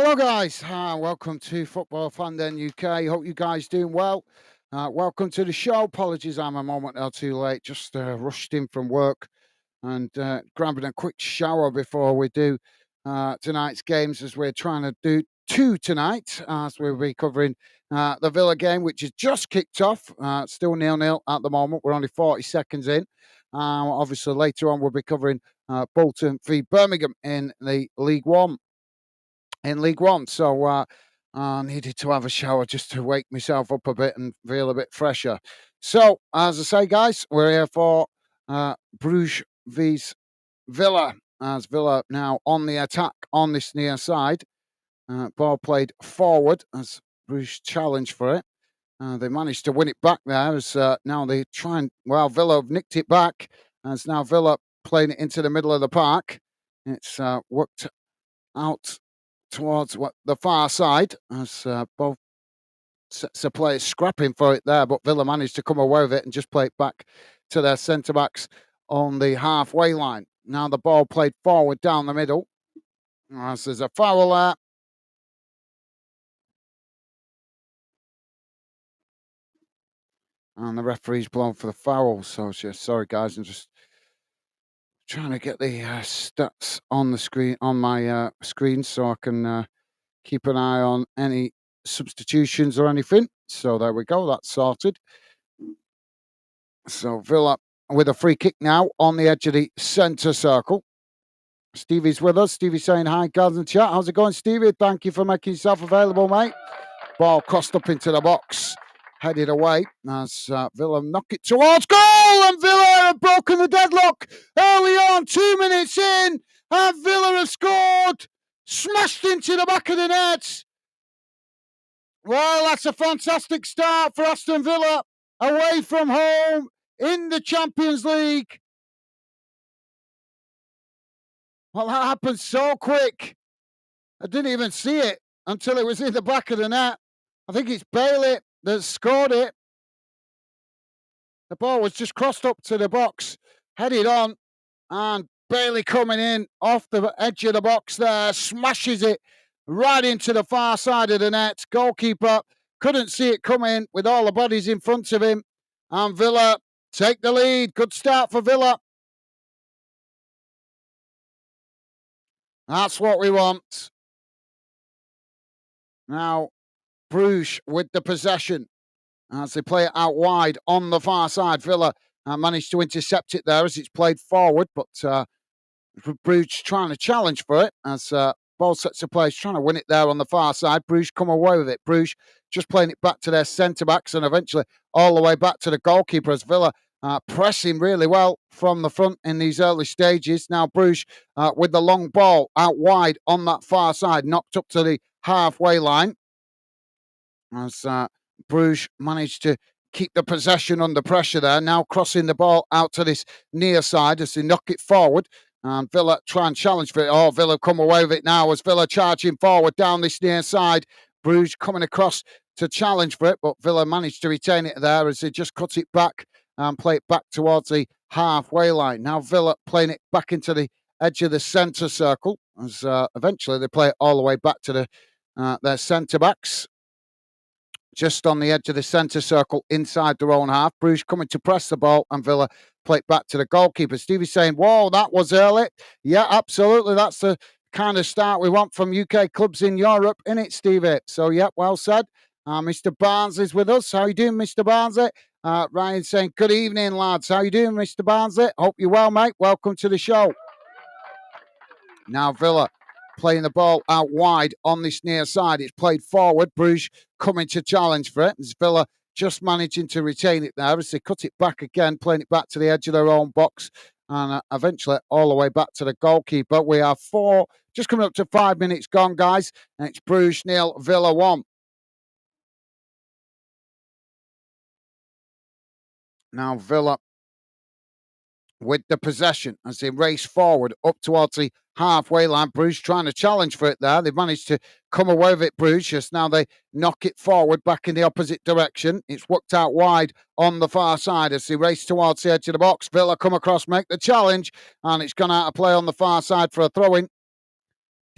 Hello, guys. Welcome to Football Fan Den UK. Hope you guys doing well. Welcome to the show. Apologies, I'm a moment or two late. Just rushed in from work and grabbing a quick shower before we do tonight's games, as we're trying to do two tonight, as we'll be covering the Villa game, which has just kicked off. Still 0-0 at the moment. We're only 40 seconds in. Obviously, later on, we'll be covering Bolton v Birmingham in the League One. So I needed to have a shower just to wake myself up a bit and feel a bit fresher. So, as I say, guys, we're here for Bruges vs Villa, as Villa now on the attack on this near side. Ball played forward as Bruges challenged for it. They managed to win it back there as now they try and, well, Villa have nicked it back as now Villa playing it into the middle of the park. It's worked out towards the far side as both sets of players scrapping for it there, but Villa managed to come away with it and just play it back to their centre backs on the halfway line. Now the ball played forward down the middle as there's a foul there. And the referee's blown for the foul. So sorry, guys, I'm just trying to get the stats on the screen, on my screen, so I can keep an eye on any substitutions or anything. So there we go, that's sorted. So Villa with a free kick now on the edge of the centre circle. Stevie's with us. Stevie saying hi, guys, in chat. How's it going, Stevie? Thank you for making yourself available, mate. Ball crossed up into the box, headed away as Villa knock it towards goal, and Villa have broken the deadlock early on, 2 minutes in, and Villa have scored, smashed into the back of the net. Well, that's a fantastic start for Aston Villa, away from home in the Champions League. Well, that happened so quick. I didn't even see it until it was in the back of the net. I think it's Bailey that scored it. The ball was just crossed up to the box, headed on, and Bailey coming in off the edge of the box there, smashes it right into the far side of the net. Goalkeeper couldn't see it come in with all the bodies in front of him. And Villa take the lead. Good start for Villa. That's what we want. Now, Bruges with the possession as they play it out wide on the far side. Villa managed to intercept it there as it's played forward, but Bruges trying to challenge for it as both sets of players trying to win it there on the far side. Bruges come away with it. Bruges just playing it back to their centre-backs and eventually all the way back to the goalkeeper as Villa pressing really well from the front in these early stages. Now Bruges with the long ball out wide on that far side, knocked up to the halfway line as Bruges managed to keep the possession under pressure there. Now crossing the ball out to this near side as they knock it forward. And Villa try and challenge for it. Oh, Villa come away with it now as Villa charging forward down this near side. Bruges coming across to challenge for it, but Villa managed to retain it there as they just cut it back and play it back towards the halfway line. Now Villa playing it back into the edge of the centre circle as eventually they play it all the way back to their centre-backs. Just on the edge of the centre circle inside their own half. Bruges coming to press the ball and Villa play it back to the goalkeeper. Stevie's saying, whoa, that was early. Yeah, absolutely. That's the kind of start we want from UK clubs in Europe, innit, Stevie? So, yeah, well said. Mr. Barnes is with us. How you doing, Mr. Barnsley? Ryan saying, good evening, lads. How you doing, Mr. Barnsley? Hope you're well, mate. Welcome to the show. Now Villa playing the ball out wide on this near side. It's played forward. Bruges coming to challenge for it. It's Villa just managing to retain it there as they cut it back again, playing it back to the edge of their own box and eventually all the way back to the goalkeeper. We are just coming up to 5 minutes gone, guys, and it's Bruges 0, Villa 1. Now Villa with the possession as they race forward up towards the halfway line. Bruges trying to challenge for it there. They've managed to come away with it, Bruges. Just now they knock it forward back in the opposite direction. It's worked out wide on the far side as they race towards the edge of the box. Villa come across, make the challenge, and it's gone out of play on the far side for a throw-in.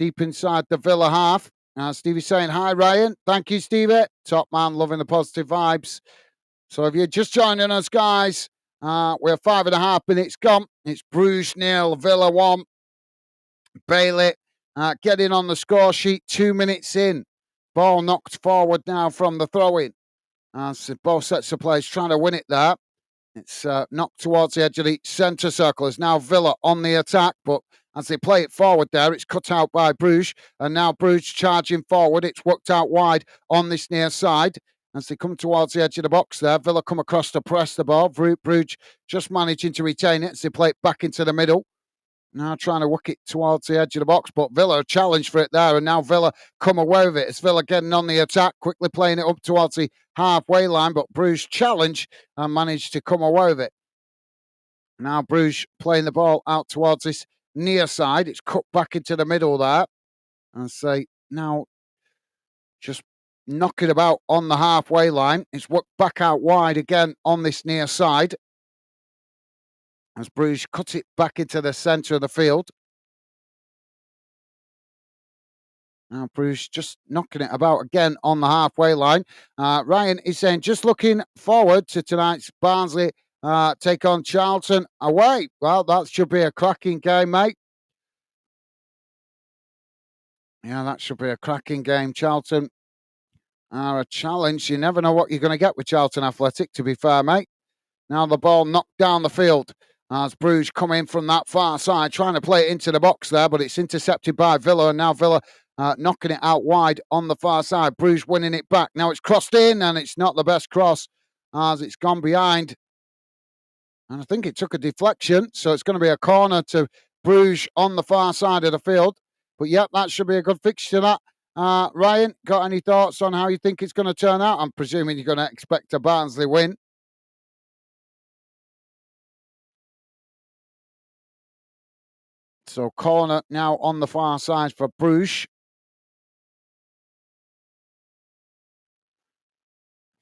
Deep inside the Villa half. Stevie's saying, hi, Ryan. Thank you, Stevie. Top man, loving the positive vibes. So if you're just joining us, guys, we're 5.5 minutes gone. It's Bruges 0, Villa 1. Bailey getting on the score sheet 2 minutes in. Ball knocked forward now from the throw-in. So both sets of players trying to win it there. It's knocked towards the edge of the centre circle. It's now Villa on the attack, but as they play it forward there, it's cut out by Brugge. And now Brugge charging forward. It's worked out wide on this near side. As they come towards the edge of the box there, Villa come across to press the ball. Brugge just managing to retain it as they play it back into the middle. Now trying to work it towards the edge of the box, but Villa challenge for it there, and now Villa come away with it. It's Villa getting on the attack, quickly playing it up towards the halfway line, but Bruges challenge and managed to come away with it. Now Bruges playing the ball out towards this near side. It's cut back into the middle there. And say now just knocking about on the halfway line. It's worked back out wide again on this near side. As Brugge cut it back into the centre of the field. Now Brugge just knocking it about again on the halfway line. Ryan is saying, just looking forward to tonight's Barnsley take on Charlton away. Well, that should be a cracking game, mate. Yeah, that should be a cracking game. Charlton are a challenge. You never know what you're going to get with Charlton Athletic, to be fair, mate. Now the ball knocked down the field. As Bruges come in from that far side, trying to play it into the box there, but it's intercepted by Villa, and now Villa knocking it out wide on the far side. Bruges winning it back. Now it's crossed in, and it's not the best cross as it's gone behind. And I think it took a deflection, so it's going to be a corner to Bruges on the far side of the field. But yep, that should be a good fixture, that. Ryan, got any thoughts on how you think it's going to turn out? I'm presuming you're going to expect a Barnsley win. So corner now on the far side for Bruges.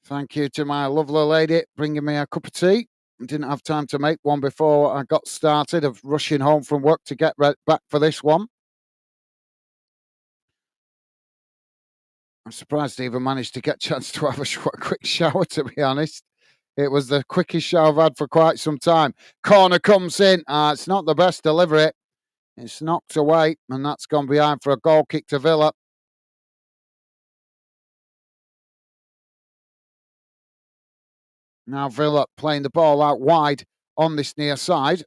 Thank you to my lovely lady bringing me a cup of tea. Didn't have time to make one before I got started, of rushing home from work to get back for this one. I'm surprised I even managed to get a chance to have a quick shower, to be honest. It was the quickest shower I've had for quite some time. Corner comes in. It's not the best delivery. It's knocked away, and that's gone behind for a goal kick to Villa. Now Villa playing the ball out wide on this near side.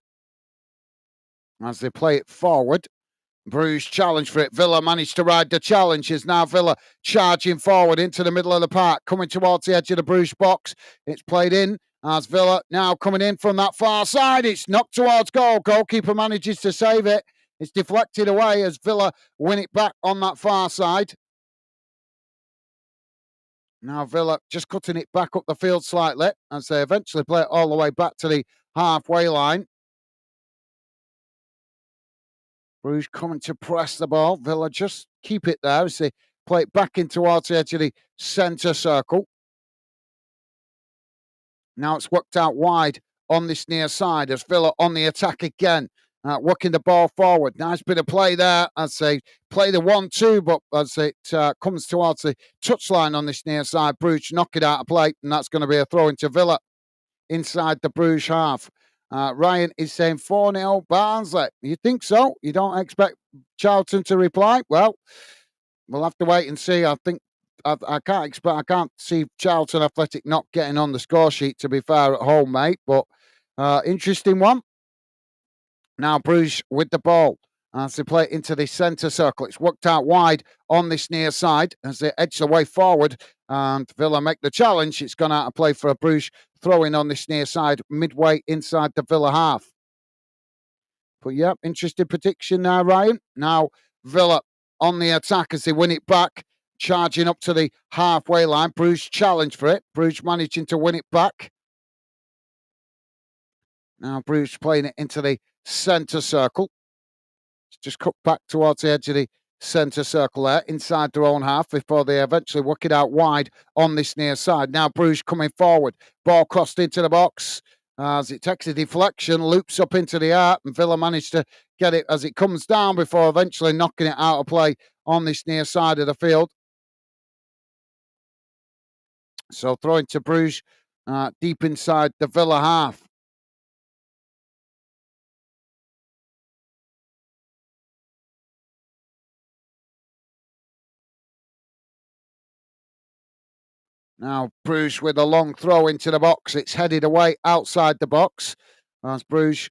As they play it forward. Bruges challenge for it. Villa managed to ride the challenge. Is now Villa charging forward into the middle of the park, coming towards the edge of the Bruges box. It's played in as Villa now coming in from that far side. It's knocked towards goal. Goalkeeper manages to save it. It's deflected away as Villa win it back on that far side. Now Villa just cutting it back up the field slightly as they eventually play it all the way back to the halfway line. Bruges coming to press the ball. Villa just keep it there as they play it back in towards the edge of the centre circle. Now it's worked out wide on this near side as Villa on the attack again. Working the ball forward. Nice bit of play there as they play the 1-2, but as it comes towards the touchline on this near side, Bruges knock it out of play, and that's going to be a throw into Villa inside the Bruges half. Ryan is saying 4-0 Barnsley. You think so? You don't expect Charlton to reply? Well, we'll have to wait and see. I think I can't see Charlton Athletic not getting on the score sheet, to be fair, at home, mate. But interesting one. Now Bruges with the ball as they play it into the centre circle. It's worked out wide on this near side as they edge the way forward, and Villa make the challenge. It's gone out of play for a Bruges throw-in on this near side, midway inside the Villa half. But yeah, interesting prediction now, Ryan. Now Villa on the attack as they win it back, charging up to the halfway line. Bruges challenge for it. Bruges managing to win it back. Now Bruges playing it into the centre circle. It's just cut back towards the edge of the centre circle there, inside their own half, before they eventually work it out wide on this near side. Now Bruges coming forward. Ball crossed into the box as it takes a deflection, loops up into the air, and Villa managed to get it as it comes down before eventually knocking it out of play on this near side of the field. So throwing to Brugge deep inside the Villa half. Now Brugge with a long throw into the box. It's headed away outside the box. As Brugge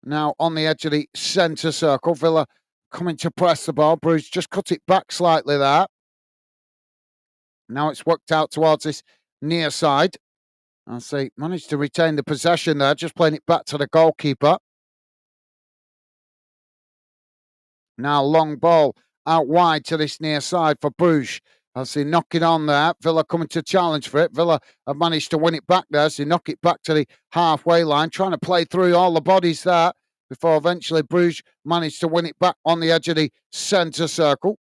now on the edge of the centre circle. Villa coming to press the ball. Brugge just cut it back slightly there. Now it's worked out towards this near side. I see, managed to retain the possession there, just playing it back to the goalkeeper. Now long ball out wide to this near side for Brugge. I see knocking on there. Villa coming to challenge for it. Villa have managed to win it back there. So knock it back to the halfway line, trying to play through all the bodies there before eventually Brugge managed to win it back on the edge of the centre circle.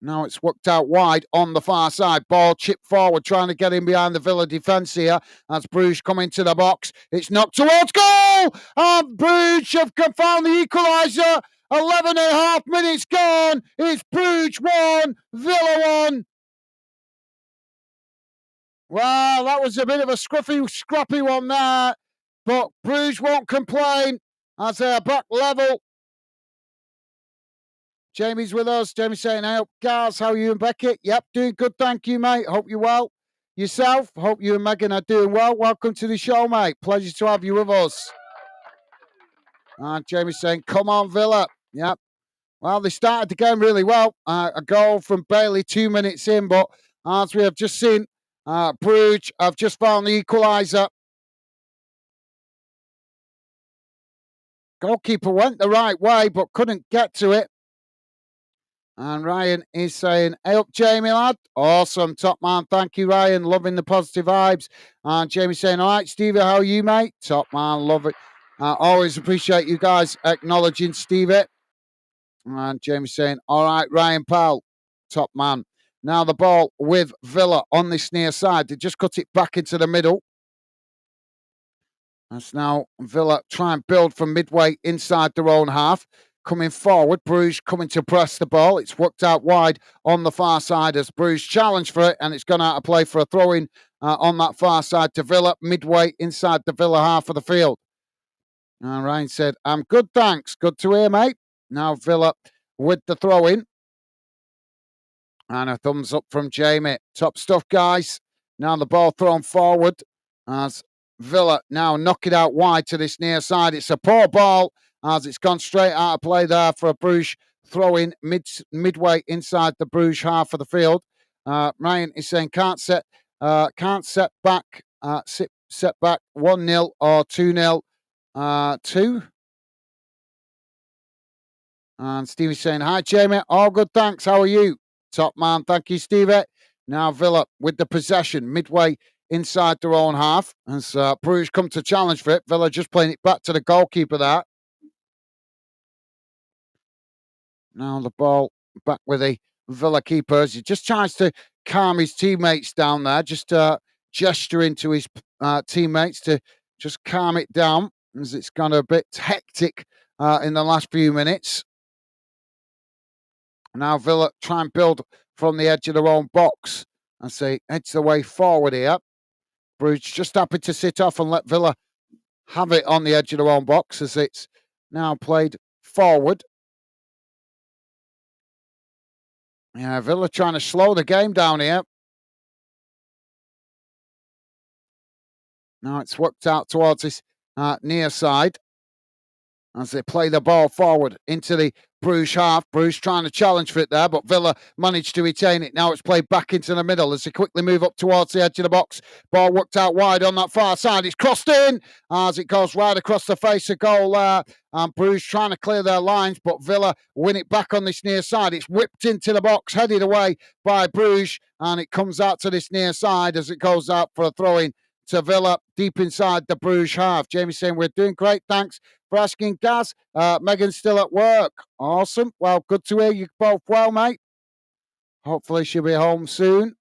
Now it's worked out wide on the far side. Ball chipped forward, trying to get in behind the Villa defence here. As Brugge come into the box. It's knocked towards goal! And Brugge have found the equaliser. 11 and a half minutes gone. It's Brugge 1, Villa 1. Well, that was a bit of a scrappy one there. But Brugge won't complain as they're back level. Jamie's with us. Jamie's saying, hey, guys, how are you and Beckett? Yep, doing good, thank you, mate. Hope you're well. Yourself? Hope you and Megan are doing well. Welcome to the show, mate. Pleasure to have you with us. And Jamie's saying, come on, Villa. Yep. Well, they started the game really well. A goal from Bailey 2 minutes in, but as we have just seen, Brugge have just found the equaliser. Goalkeeper went the right way, but couldn't get to it. And Ryan is saying, hey up, Jamie, lad. Awesome, top man. Thank you, Ryan. Loving the positive vibes. And Jamie's saying, all right, Stevie, how are you, mate? Top man, love it. Always appreciate you guys acknowledging Stevie. And Jamie's saying, all right, Ryan, pal. Top man. Now the ball with Villa on this near side. They just cut it back into the middle. That's now Villa try and build from midway inside their own half. Coming forward, Brugge coming to press the ball. It's worked out wide on the far side as Brugge challenged for it, and it's gone out of play for a throw-in on that far side to Villa, midway inside the Villa half of the field. And Ryan said, I'm good, thanks. Good to hear, mate. Now Villa with the throw-in. And a thumbs up from Jamie. Top stuff, guys. Now the ball thrown forward as Villa now knock it out wide to this near side. It's a poor ball as it's gone straight out of play there for a Brugge throw-in midway inside the Brugge half of the field. Ryan is saying can't set back 1-0 or 2-0. 2. And Stevie's saying, hi, Jamie. All good, thanks. How are you? Top man. Thank you, Stevie. Now Villa with the possession midway inside their own half. As Brugge come to challenge for it. Villa just playing it back to the goalkeeper there. Now the ball back with the Villa keeper as he just tries to calm his teammates down there. Just gesturing to his teammates to just calm it down as it's gone a bit hectic in the last few minutes. Now Villa try and build from the edge of their own box as they edge the way forward here. Brugge just happy to sit off and let Villa have it on the edge of their own box as it's now played forward. Yeah, Villa trying to slow the game down here. Now it's worked out towards this near side as they play the ball forward into the Brugge half. Brugge trying to challenge for it there, but Villa managed to retain it. Now it's played back into the middle as they quickly move up towards the edge of the box. Ball worked out wide on that far side. It's crossed in as it goes right across the face of goal there. And Brugge trying to clear their lines, but Villa win it back on this near side. It's whipped into the box, headed away by Brugge, and it comes out to this near side as it goes out for a throw-in to Villa deep inside the Brugge half. Jamie saying, we're doing great, thanks for asking, Gaz. Megan's still at work. Awesome. Well, good to hear you both well, mate. Hopefully she'll be home soon.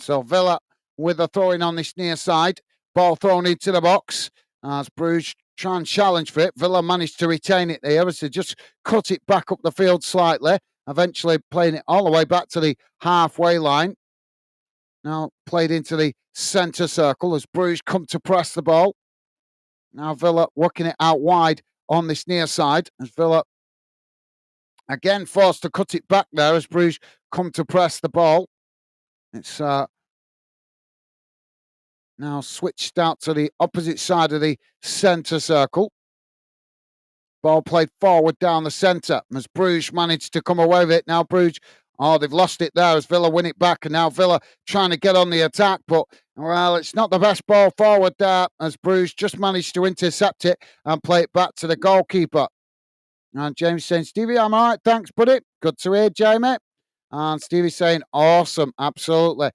So Villa with a throw-in on this near side. Ball thrown into the box as Brugge try and challenge for it. Villa managed to retain it there as they just cut it back up the field slightly, eventually playing it all the way back to the halfway line. Now played into the centre circle as Brugge come to press the ball. Now Villa working it out wide on this near side as Villa again forced to cut it back there as Brugge come to press the ball. It's now switched out to the opposite side of the centre circle. Ball played forward down the centre as Brugge managed to come away with it. Now Brugge, they've lost it there as Villa win it back. And now Villa trying to get on the attack. But, well, it's not the best ball forward there as Brugge just managed to intercept it and play it back to the goalkeeper. And Jamie saying, Stevie, I'm all right. Thanks, buddy. Good to hear, Jamie. And Stevie saying, awesome. Absolutely.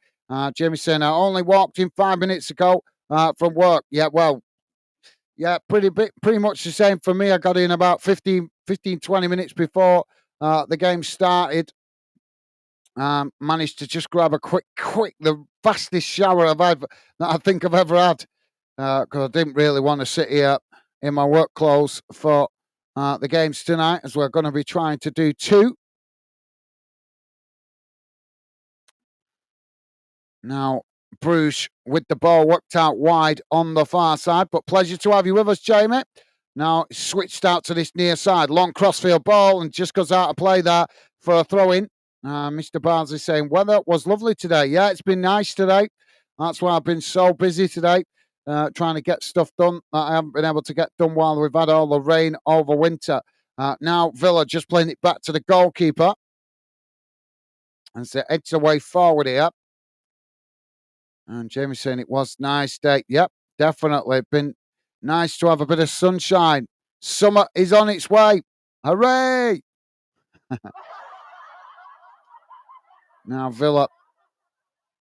Jamie saying, I only walked in 5 minutes ago from work. Yeah, well, yeah, pretty much the same for me. I got in about 15, 20 minutes before the game started. Managed to just grab a quick, the fastest shower that I think I've ever had. Because I didn't really want to sit here in my work clothes for the games tonight, as we're going to be trying to do 2. Now, Brugge with the ball worked out wide on the far side, but pleasure to have you with us, Jamie. Now, switched out to this near side. Long crossfield ball and just goes out of play there for a throw-in. Mr. Barnes is saying, weather was lovely today. Yeah, it's been nice today. That's why I've been so busy today, trying to get stuff done that I haven't been able to get done while we've had all the rain over winter. Now, Villa just playing it back to the goalkeeper. And so edge away forward here. And Jamie's saying it was nice day. Yep, definitely. Been nice to have a bit of sunshine. Summer is on its way. Hooray! Now Villa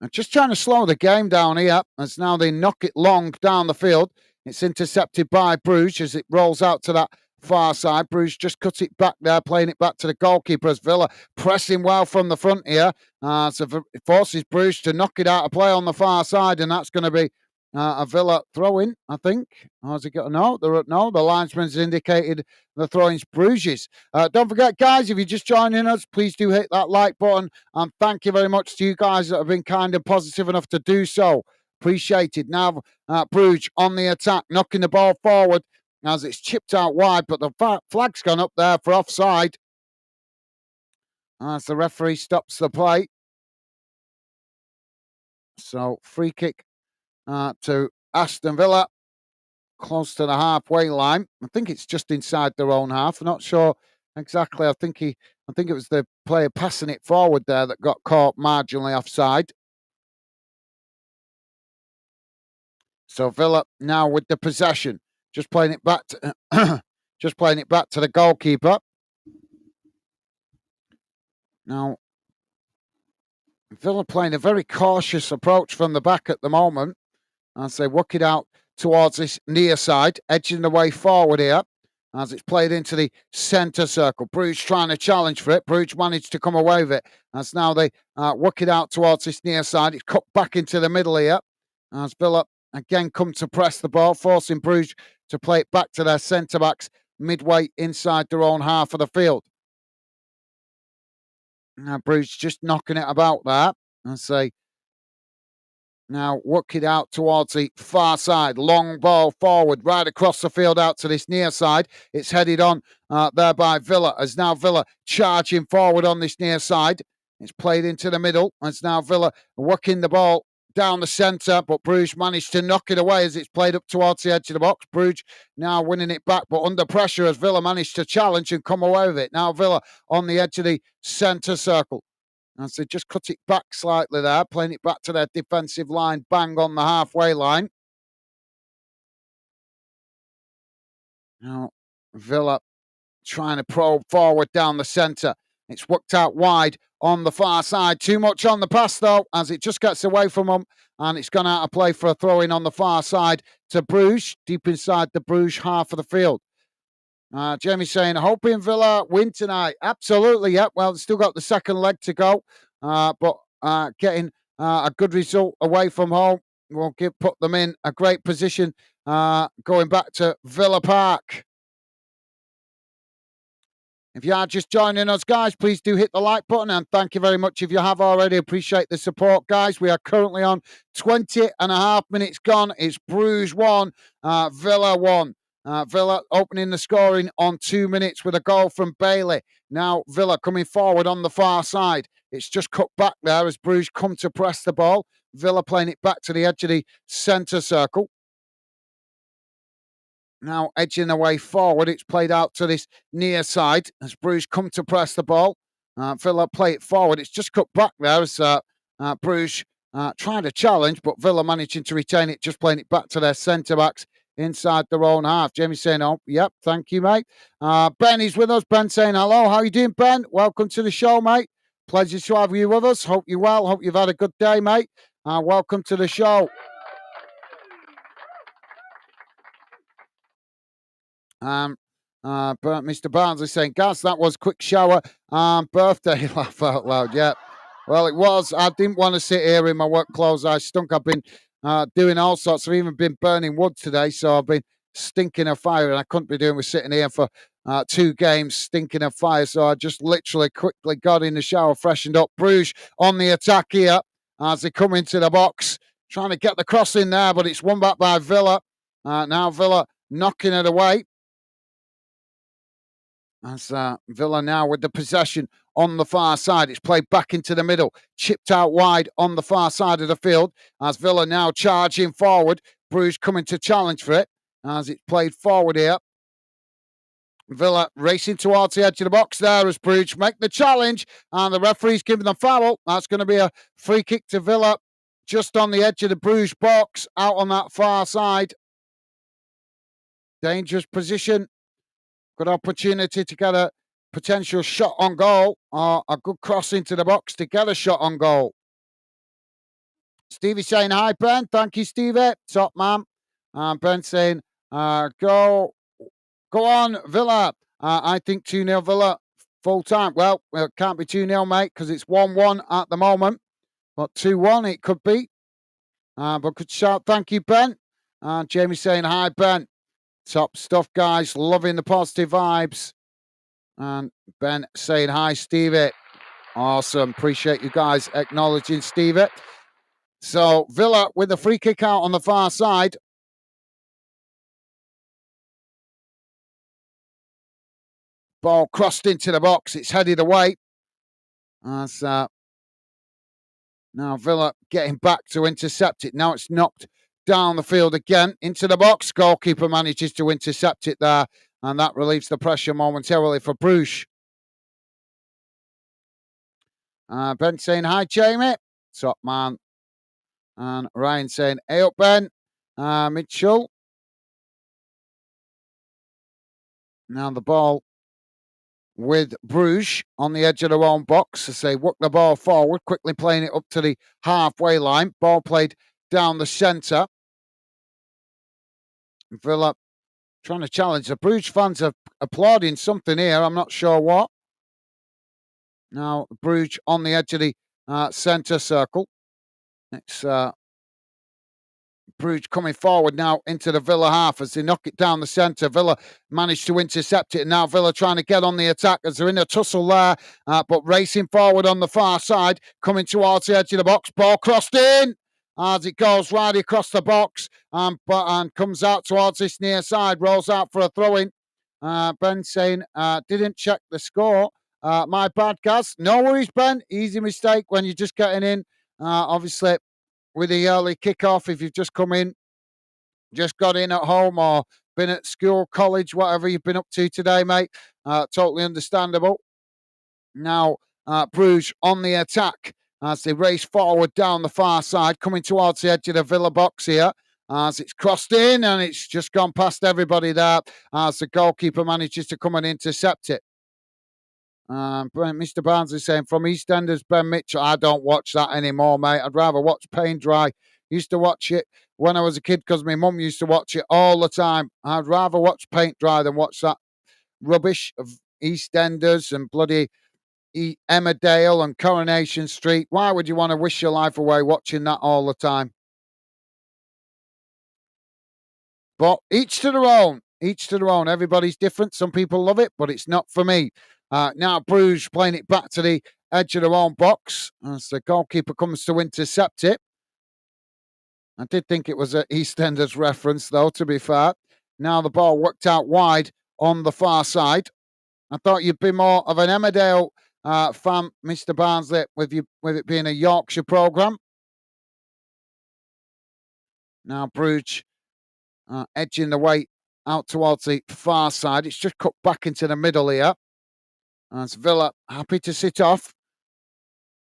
are just trying to slow the game down here as now they knock it long down the field. It's intercepted by Brugge as it rolls out to that far side. Brugge just cut it back there, playing it back to the goalkeeper as Villa pressing well from the front here. So it forces Brugge to knock it out of play on the far side, and that's going to be a Villa throw-in, I think. How's it got? No, the linesman's indicated the throw-in's Bruges. Don't forget, guys, if you're just joining us, please do hit that like button. And thank you very much to you guys that have been kind and positive enough to do so. Appreciated. Now, Brugge on the attack, knocking the ball forward as it's chipped out wide, but the flag's gone up there for offside. As the referee stops the play. So, free kick to Aston Villa, close to the halfway line. I think it's just inside their own half. I'm not sure exactly. I think it was the player passing it forward there that got caught marginally offside. So Villa now with the possession, just playing it back to the goalkeeper. Now Villa playing a very cautious approach from the back at the moment as they work it out towards this near side, edging the way forward here as it's played into the centre circle. Brugge trying to challenge for it. Brugge managed to come away with it as now they work it out towards this near side. It's cut back into the middle here as Villa again come to press the ball, forcing Brugge to play it back to their centre-backs midway inside their own half of the field. Now Brugge just knocking it about there and say, now work it out towards the far side. Long ball forward, right across the field out to this near side. It's headed on there by Villa. As now Villa charging forward on this near side. It's played into the middle. As now Villa working the ball down the centre, but Brugge managed to knock it away as it's played up towards the edge of the box. Brugge now winning it back, but under pressure as Villa managed to challenge and come away with it. Now Villa on the edge of the centre circle. As they just cut it back slightly there, playing it back to their defensive line, bang on the halfway line. Now, Villa trying to probe forward down the centre. It's worked out wide on the far side. Too much on the pass, though, as it just gets away from them. And it's gone out of play for a throw-in on the far side to Brugge, deep inside the Brugge half of the field. Jamie saying, hoping Villa win tonight. Absolutely, yeah. Well, still got the second leg to go. But getting a good result away from home will put them in a great position going back to Villa Park. If you are just joining us, guys, please do hit the like button, and thank you very much if you have already. Appreciate the support, guys. We are currently on 20 and a half minutes gone. It's Bruges 1, Villa 1. Villa opening the scoring on 2 minutes with a goal from Bailey. Now Villa coming forward on the far side. It's just cut back there as Bruges come to press the ball. Villa playing it back to the edge of the centre circle. Now edging the way forward. It's played out to this near side as Bruges come to press the ball. Villa play it forward. It's just cut back there as Bruges trying to challenge, but Villa managing to retain it, just playing it back to their centre-backs inside their own half. Jamie saying, oh, yep, thank you, mate. Ben is with us. Ben saying, hello, how you doing, Ben? Welcome to the show, mate. Pleasure to have you with us. Hope you're well. Hope you've had a good day, mate. Welcome to the show. Mr. Barnes is saying, Gaz, that was quick shower birthday laugh out loud. Yeah. Well, it was. I didn't want to sit here in my work clothes. I stunk. I've been doing all sorts. I've even been burning wood today, so I've been stinking of fire, and I couldn't be doing with sitting here for 2 games stinking of fire. So I just literally quickly got in the shower, freshened up. Bruges on the attack here as they come into the box, trying to get the cross in there, but it's won back by Villa. Now Villa knocking it away. As Villa now with the possession on the far side. It's played back into the middle, chipped out wide on the far side of the field. As Villa now charging forward. Bruges coming to challenge for it as it's played forward here. Villa racing towards the edge of the box there as Bruges make the challenge. And the referee's giving the foul. That's going to be a free kick to Villa just on the edge of the Bruges box out on that far side. Dangerous position. Good opportunity to get a potential shot on goal or a good cross into the box to get a shot on goal. Stevie saying, hi, Ben. Thank you, Stevie. Top man. Ben saying, go on, Villa. I think 2-0 Villa full time. Well, it can't be 2-0, mate, because it's 1-1 at the moment. But 2-1 it could be. But good shout. Thank you, Ben. Jamie saying, hi, Ben. Top stuff, guys. Loving the positive vibes. And Ben saying, hi, Stevie. Awesome. Appreciate you guys acknowledging Stevie. So Villa with the free kick out on the far side. Ball crossed into the box. It's headed away. As now Villa getting back to intercept it. Now it's knocked down the field again into the box. Goalkeeper manages to intercept it there, and that relieves the pressure momentarily for Bruges. Ben saying, hi, Jamie. Top man. And Ryan saying, hey up, Ben. Mitchell. Now the ball with Bruges on the edge of their own box as they work the ball forward, quickly playing it up to the halfway line. Ball played down the centre. Villa trying to challenge. The Bruges fans are applauding something here. I'm not sure what. Now Bruges on the edge of the centre circle. It's Brugge coming forward now into the Villa half as they knock it down the centre. Villa managed to intercept it, and now Villa trying to get on the attack as they're in a tussle there, but racing forward on the far side, coming towards the edge of the box. Ball crossed in as it goes right across the box and comes out towards this near side, rolls out for a throw-in. Ben saying, didn't check the score. My bad, Gaz. No worries, Ben. Easy mistake when you're just getting in. Obviously, with the early kickoff, if you've just come in, just got in at home or been at school, college, whatever you've been up to today, mate, totally understandable. Now, Bruges on the attack as they race forward down the far side, coming towards the edge of the Villa box here. As it's crossed in and it's just gone past everybody there as the goalkeeper manages to come and intercept it. Mr. Barnes is saying, from EastEnders, Ben Mitchell, I don't watch that anymore, mate. I'd rather watch Paint Dry. Used to watch it when I was a kid because my mum used to watch it all the time. I'd rather watch Paint Dry than watch that rubbish of EastEnders and bloody Emmerdale and Coronation Street. Why would you want to wish your life away watching that all the time? But each to their own. Each to their own. Everybody's different. Some people love it, but it's not for me. Now Bruges playing it back to the edge of their own box as the goalkeeper comes to intercept it. I did think it was an EastEnders reference, though, to be fair. Now the ball worked out wide on the far side. I thought you'd be more of an Emmerdale fan, Mr. Barnsley, with it being a Yorkshire programme. Now Bruges edging the way out towards the far side. It's just cut back into the middle here. As Villa happy to sit off.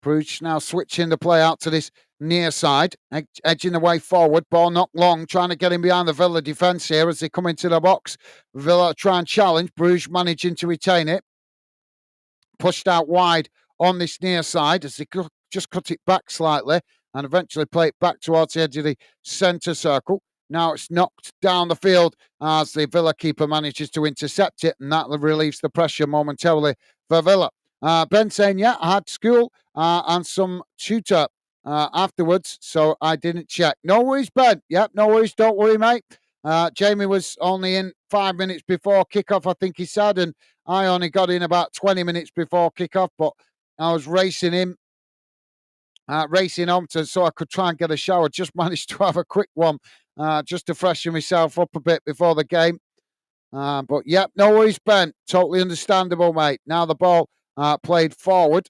Brugge now switching the play out to this near side, edging the way forward. Ball not long, trying to get in behind the Villa defence here as they come into the box. Villa try and challenge. Bruges managing to retain it. Pushed out wide on this near side as they just cut it back slightly and eventually play it back towards the edge of the centre circle. Now it's knocked down the field as the Villa keeper manages to intercept it, and that relieves the pressure momentarily for Villa. Ben saying, yeah, I had school and some tutor afterwards, so I didn't check. No worries, Ben. Yep, no worries. Don't worry, mate. Jamie was only in 5 minutes before kickoff, I think he said, and I only got in about 20 minutes before kickoff, but I was racing home so I could try and get a shower. Just managed to have a quick one just to freshen myself up a bit before the game. But, yep, no worries, Ben. Totally understandable, mate. Now the ball played forward.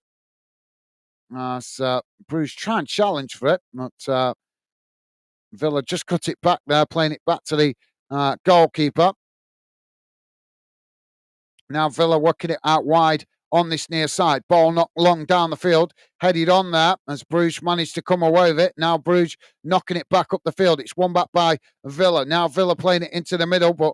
Bruce try and challenge for it, but Villa just cut it back there, playing it back to the goalkeeper. Now Villa working it out wide on this near side. Ball not long down the field, headed on there as Bruges managed to come away with it. Now Bruges knocking it back up the field. It's won back by Villa. Now Villa playing it into the middle, but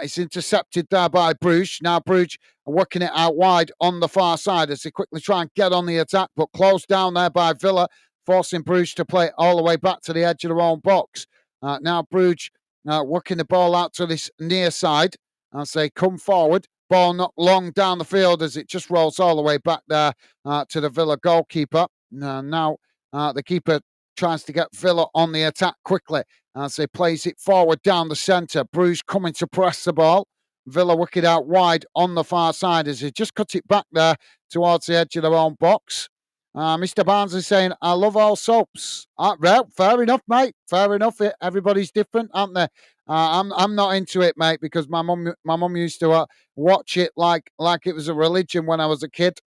it's intercepted there by Bruges. Now Bruges are working it out wide on the far side as they quickly try and get on the attack, but closed down there by Villa, forcing Bruges to play it all the way back to the edge of their own box. Now Bruges working the ball out to this near side as they come forward. Ball not long down the field as it just rolls all the way back there to the Villa goalkeeper. Now the keeper tries to get Villa on the attack quickly as they plays it forward down the centre. Bruges coming to press the ball. Villa work it out wide on the far side as they just cut it back there towards the edge of their own box. Mr. Barnes is saying, I love all soaps. Well, fair enough, mate. Fair enough. Everybody's different, aren't they? I'm not into it, mate, because my mum used to watch it like it was a religion when I was a kid.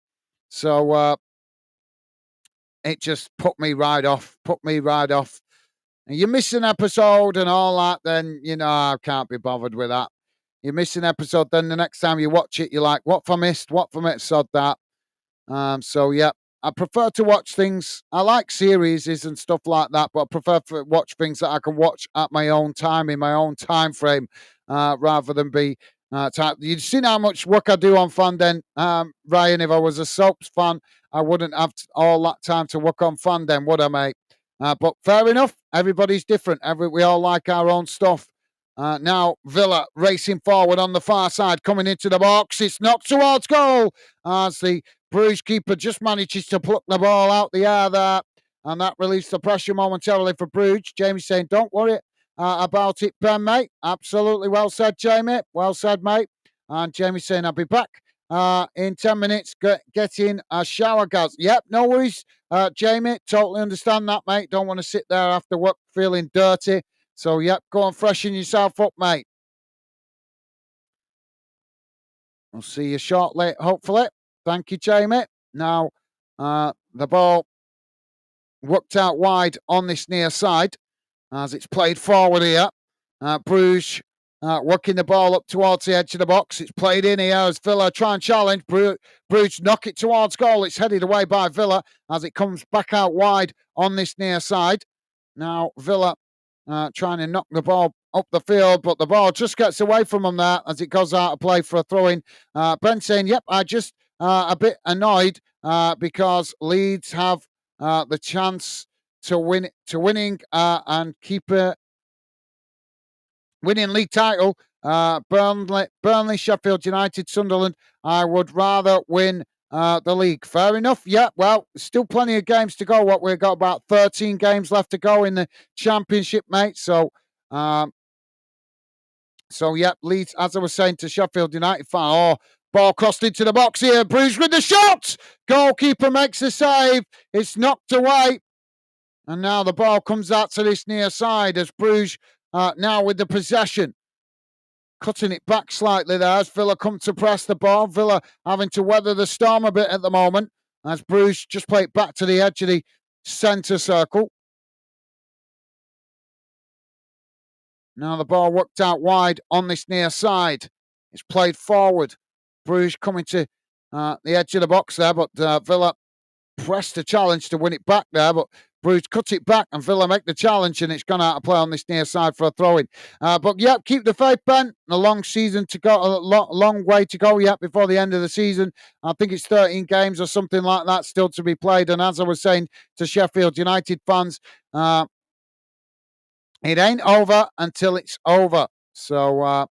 So it just put me right off. And you miss an episode and all that, then, I can't be bothered with that. You miss an episode, then the next time you watch it, you're like, what have I missed? Sod that. So, yeah. I prefer to watch things. I like series and stuff like that, but I prefer to watch things that I can watch at my own time, in my own time frame, rather than be You've seen how much work I do on Fandom, Ryan. If I was a soaps fan, I wouldn't have all that time to work on Fandom, would I, mate? But fair enough. Everybody's different. We all like our own stuff. Now Villa racing forward on the far side, coming into the box. It's knocked towards goal as the Bruges keeper just manages to pluck the ball out the air there, and that relieves the pressure momentarily for Bruges. Jamie saying, don't worry about it, Ben, mate. Absolutely well said, Jamie. Well said, mate. And Jamie saying, I'll be back in 10 minutes getting a shower, guys. Yep, no worries, Jamie. Totally understand that, mate. Don't want to sit there after work feeling dirty. So, yep, go and freshen yourself up, mate. We'll see you shortly, hopefully. Thank you, Jamie. Now, the ball worked out wide on this near side as it's played forward here. Bruges working the ball up towards the edge of the box. It's played in here as Villa try and challenge. Bruges knock it towards goal. It's headed away by Villa as it comes back out wide on this near side. Now, Villa trying to knock the ball up the field, but the ball just gets away from them there as it goes out of play for a throw-in. Ben saying, yep, I just a bit annoyed because Leeds have the chance to winning and keep winning league title. Burnley, Sheffield United, Sunderland. I would rather win the league. Fair enough. Yeah, well, still plenty of games to go. We've got about 13 games left to go in the Championship, mate. So So, yep, Leeds, as I was saying to Sheffield United fan, ball crossed into the box here. Brugge with the shot. Goalkeeper makes the save. It's knocked away. And now the ball comes out to this near side as Brugge now with the possession. Cutting it back slightly there as Villa come to press the ball. Villa having to weather the storm a bit at the moment as Brugge just play it back to the edge of the centre circle. Now the ball worked out wide on this near side. It's played forward. Brugge coming to the edge of the box there, but Villa pressed the challenge to win it back there, but Brugge cut it back and Villa make the challenge and it's gone out of play on this near side for a throw-in. But yeah, keep the faith, Ben. A long season to go, a long way to go yet before the end of the season. I think it's 13 games or something like that still to be played. And as I was saying to Sheffield United fans, it ain't over until it's over. So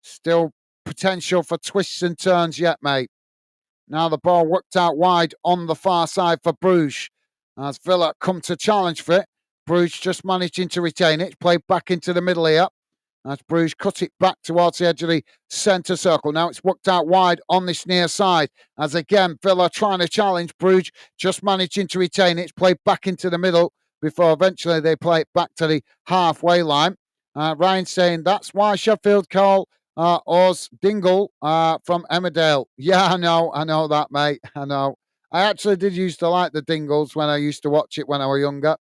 still potential for twists and turns yet, mate. Now the ball worked out wide on the far side for Brugge. As Villa come to challenge for it. Brugge just managing to retain it. Played back into the middle here. As Brugge cut it back towards the edge of the centre circle. Now it's worked out wide on this near side. As again, Villa trying to challenge. Brugge just managing to retain it. It's played back into the middle before eventually they play it back to the halfway line. Ryan saying that's why Sheffield call us Dingle from Emmerdale. Yeah, I know that, mate. I know. I actually did used to like the Dingles when I used to watch it when I was younger.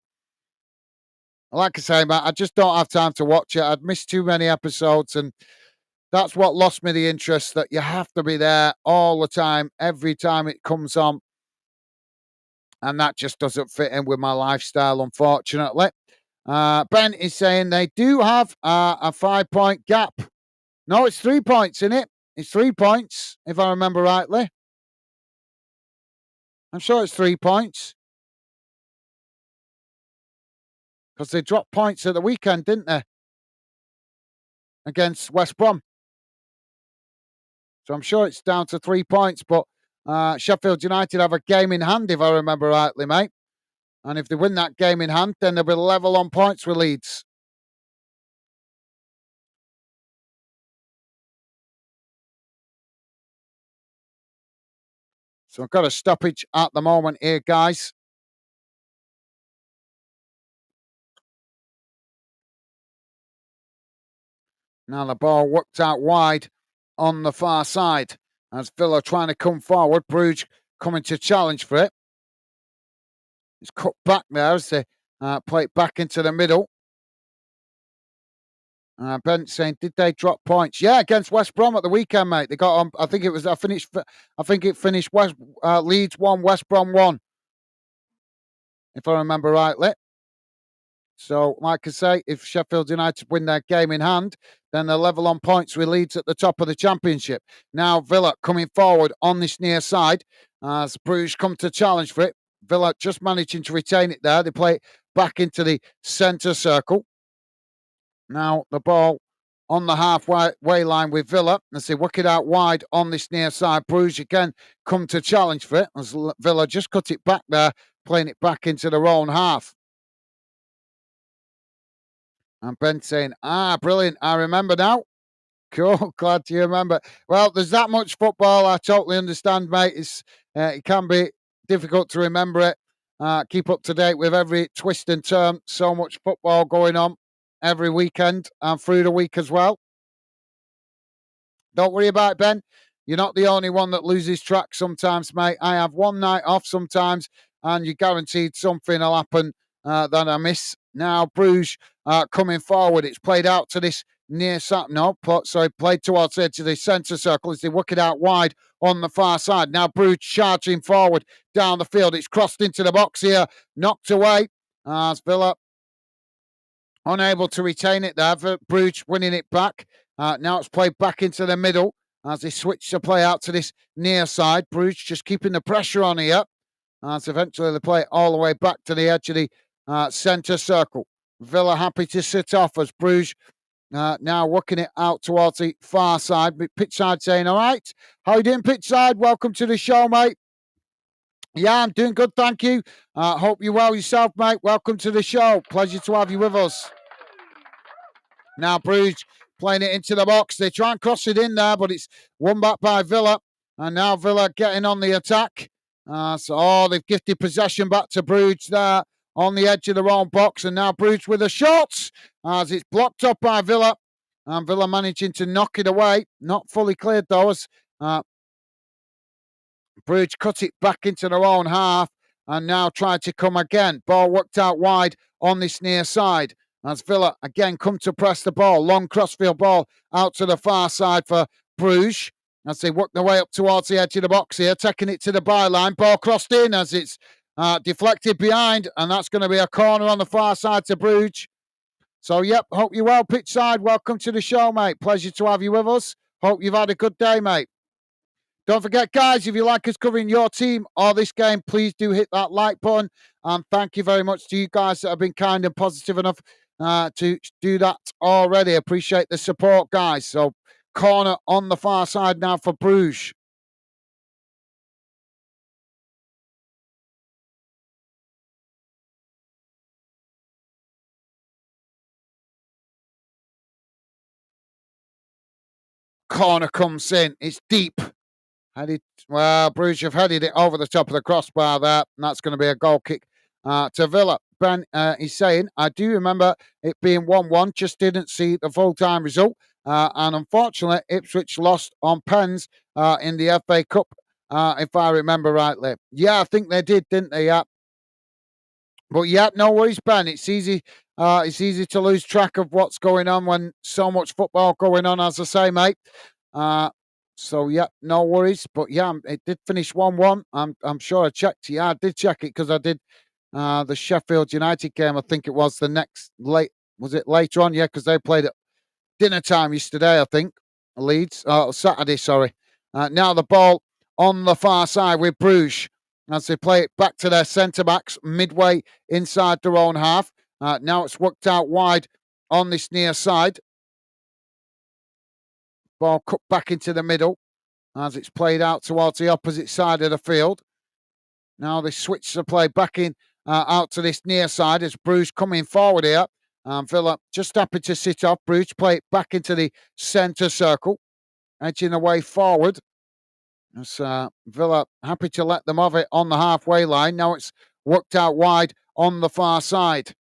Like I say, mate, I just don't have time to watch it. I'd missed too many episodes, and that's what lost me the interest, that you have to be there all the time, every time it comes on. And that just doesn't fit in with my lifestyle, unfortunately. Ben is saying they do have a 5-point gap. No, it's 3 points, isn't it? It's 3 points, if I remember rightly. I'm sure it's 3 points. Because they dropped points at the weekend, didn't they? Against West Brom. So I'm sure it's down to 3 points. But Sheffield United have a game in hand, if I remember rightly, mate. And if they win that game in hand, then they'll be level on points with Leeds. So I've got a stoppage at the moment here, guys. Now the ball worked out wide on the far side as Villa trying to come forward. Brugge coming to challenge for it. It's cut back there as they play it back into the middle. Ben saying, did they drop points? Yeah, against West Brom at the weekend, mate. They got on. I think it finished Leeds 1, West Brom 1, if I remember rightly. So, like I say, if Sheffield United win their game in hand, then they're level on points with Leeds at the top of the Championship. Now Villa coming forward on this near side as Brugge come to challenge for it. Villa just managing to retain it there. They play it back into the centre circle. Now the ball on the halfway line with Villa as they work it out wide on this near side. Brugge again come to challenge for it as Villa just cut it back there, playing it back into their own half. And Ben saying, brilliant. I remember now. Cool. Glad you remember. Well, there's that much football. I totally understand, mate. It can be difficult to remember it. Keep up to date with every twist and turn. So much football going on every weekend and through the week as well. Don't worry about it, Ben. You're not the only one that loses track sometimes, mate. I have one night off sometimes, and you're guaranteed something will happen that I miss. Now, Brugge coming forward. It's played out to this near side. No, sorry, played towards the edge of the centre circle as they work it out wide on the far side. Now, Brugge charging forward down the field. It's crossed into the box here, knocked away as Villa unable to retain it there. Brugge winning it back. Now it's played back into the middle as they switch the play out to this near side. Brugge just keeping the pressure on here as eventually they play it all the way back to the edge of the centre circle. Villa happy to sit off as Brugge now working it out towards the far side. Pitch side saying, all right, how you doing, pitch side? Welcome to the show, mate. Yeah, I'm doing good, thank you. Hope you're well yourself, mate. Welcome to the show. Pleasure to have you with us. Now, Brugge playing it into the box. They try and cross it in there, but it's won back by Villa. And now Villa getting on the attack. They've gifted possession back to Brugge there on the edge of their own box. And now Brugge with a shot as it's blocked up by Villa. And Villa managing to knock it away. Not fully cleared though, as Brugge cut it back into their own half and now tried to come again. Ball worked out wide on this near side as Villa again come to press the ball. Long crossfield ball out to the far side for Brugge as they work their way up towards the edge of the box here, taking it to the byline. Ball crossed in as it's deflected behind, and that's going to be a corner on the far side to Brugge. So, yep, hope you're well, pitch side. Welcome to the show, mate. Pleasure to have you with us. Hope you've had a good day, mate. Don't forget, guys, if you like us covering your team or this game, please do hit that like button. And thank you very much to you guys that have been kind and positive enough to do that already. Appreciate the support, guys. So, corner on the far side now for Brugge. Corner comes in. It's deep. Brugge have headed it over the top of the crossbar there, and that's going to be a goal kick to Villa. Ben is saying, I do remember it being 1-1, just didn't see the full-time result. And unfortunately, Ipswich lost on pens in the FA Cup, if I remember rightly. Yeah, I think they did, didn't they? Yeah. But yeah, no worries, Ben. It's easy to lose track of what's going on when so much football going on, as I say, mate. So yeah, no worries. But yeah, it did finish 1-1. I'm sure I checked. Yeah, I did check it because I did the Sheffield United game. I think it was later on? Yeah, because they played at dinner time yesterday. I think Leeds. Saturday. Sorry. Now the ball on the far side with Brugge as they play it back to their centre backs midway inside their own half. Now it's worked out wide on this near side. Ball cut back into the middle as it's played out towards the opposite side of the field. Now they switch the play back in out to this near side as Brugge coming forward here. Villa just happy to sit off. Brugge play it back into the centre circle, edging away forward. As Villa happy to let them have it on the halfway line. Now it's worked out wide on the far side.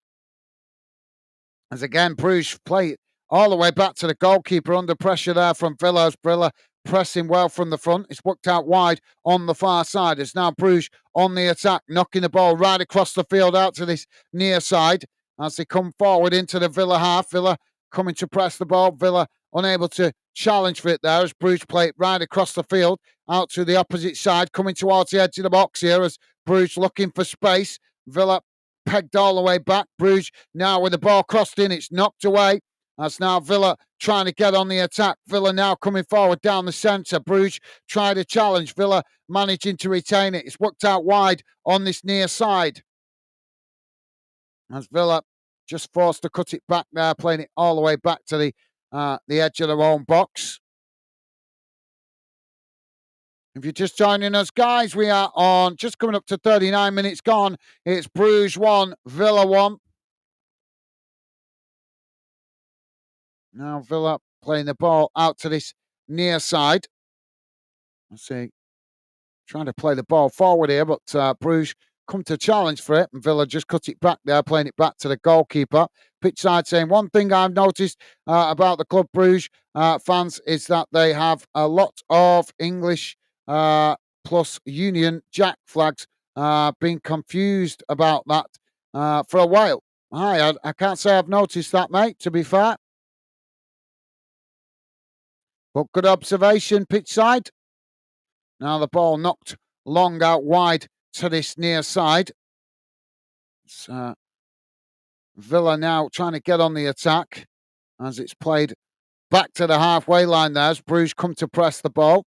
As again, Brugge play it all the way back to the goalkeeper under pressure there from Villa. As Villa pressing well from the front. It's worked out wide on the far side. It's now Brugge on the attack, knocking the ball right across the field out to this near side as they come forward into the Villa half. Villa coming to press the ball. Villa unable to challenge for it there as Brugge play it right across the field out to the opposite side, coming towards the edge of the box here as Brugge looking for space. Villa pegged all the way back. Brugge now with the ball crossed in. It's knocked away. That's now Villa trying to get on the attack. Villa now coming forward down the centre. Brugge tried to challenge. Villa managing to retain it. It's worked out wide on this near side. As Villa just forced to cut it back there, playing it all the way back to the edge of their own box. If you're just joining us, guys, we are on just coming up to 39 minutes gone. It's Brugge 1, Villa 1. Now Villa playing the ball out to this near side. Let's see. Trying to play the ball forward here, but Brugge come to challenge for it. And Villa just cut it back there, playing it back to the goalkeeper. Pitch side saying, one thing I've noticed about the Club Brugge fans is that they have a lot of English plus Union Jack flags. Been confused about that for a while. I can't say I've noticed that, mate, to be fair. But good observation, pitch side. Now the ball knocked long out wide to this near side. It's, Villa now trying to get on the attack as it's played back to the halfway line there as Brugge come to press the ball.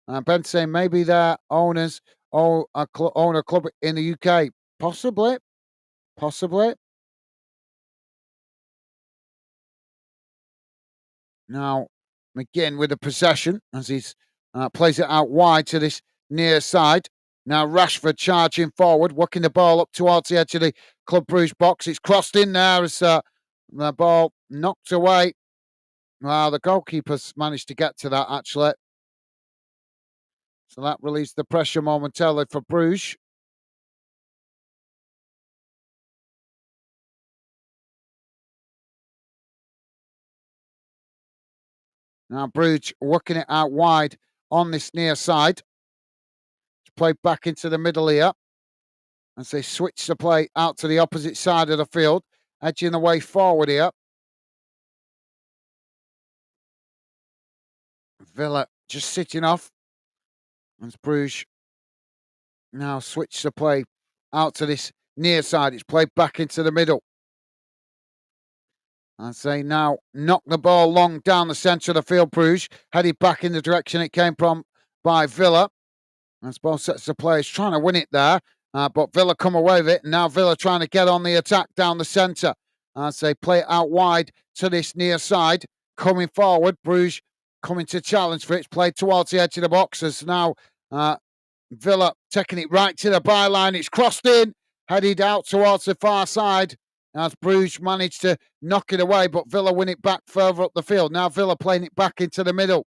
And Ben saying maybe their owners own a club in the UK. Possibly. Now, McGinn with the possession as he plays it out wide to this near side. Now Rashford charging forward, working the ball up towards the edge of the Club Brugge box. It's crossed in there as the ball knocked away. Well, the goalkeeper's managed to get to that, actually. So that released the pressure momentarily for Bruges. Now Bruges working it out wide on this near side. It's played back into the middle here as they switch the play out to the opposite side of the field, edging the way forward here. Villa just sitting off as Bruges now switch the play out to this near side. It's played back into the middle. As they now knock the ball long down the centre of the field, Bruges headed back in the direction it came from by Villa. As both sets of players trying to win it there, but Villa come away with it. And now Villa trying to get on the attack down the centre as they play it out wide to this near side. Coming forward, Bruges coming to challenge for it. It's played towards the edge of the box as now Villa taking it right to the byline. It's crossed in, headed out towards the far side as Bruges managed to knock it away, but Villa win it back further up the field. Now Villa playing it back into the middle.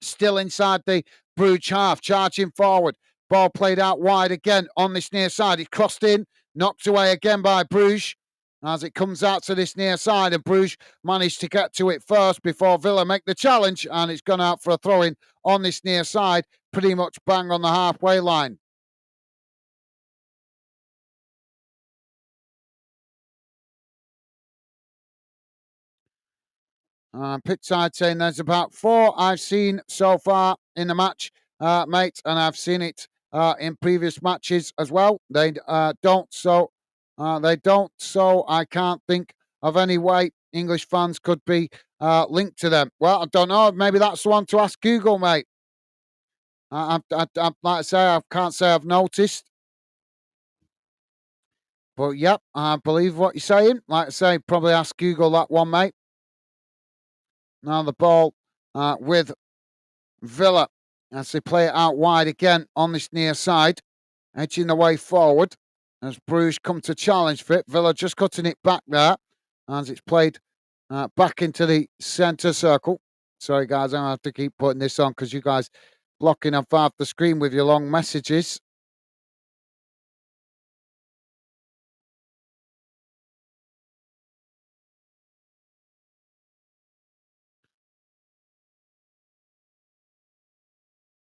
Still inside the Bruges half, charging forward. Ball played out wide again on this near side. It's crossed in, knocked away again by Bruges as it comes out to this near side, and Bruges managed to get to it first before Villa make the challenge, and it's gone out for a throw-in on this near side, pretty much bang on the halfway line. Pitch side saying there's about 4 I've seen so far in the match, mate, and I've seen it in previous matches as well. They don't, so I can't think of any way English fans could be linked to them. Well, I don't know. Maybe that's the one to ask Google, mate. Like I say, I can't say I've noticed. But yep, I believe what you're saying. Like I say, probably ask Google that one, mate. Now the ball with Villa as they play it out wide again on this near side, edging the way forward as Bruges come to challenge for it. Villa just cutting it back there as it's played back into the centre circle. Sorry, guys, I'm going to have to keep putting this on because you guys blocking off half the screen with your long messages.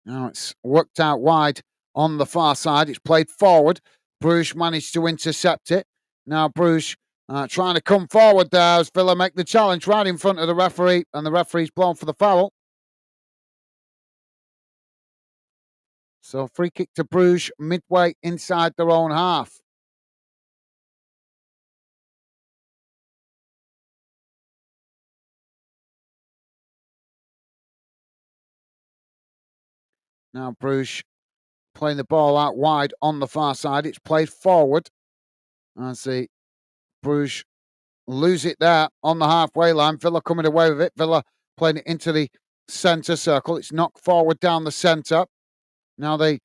Now it's worked out wide on the far side. It's played forward. Bruges managed to intercept it. Now Bruges trying to come forward there as Villa make the challenge right in front of the referee, and the referee's blown for the foul. So free kick to Bruges midway inside their own half. Now Bruges playing the ball out wide on the far side. It's played forward as the Bruges lose it there on the halfway line. Villa coming away with it. Villa playing it into the centre circle. It's knocked forward down the centre. Now they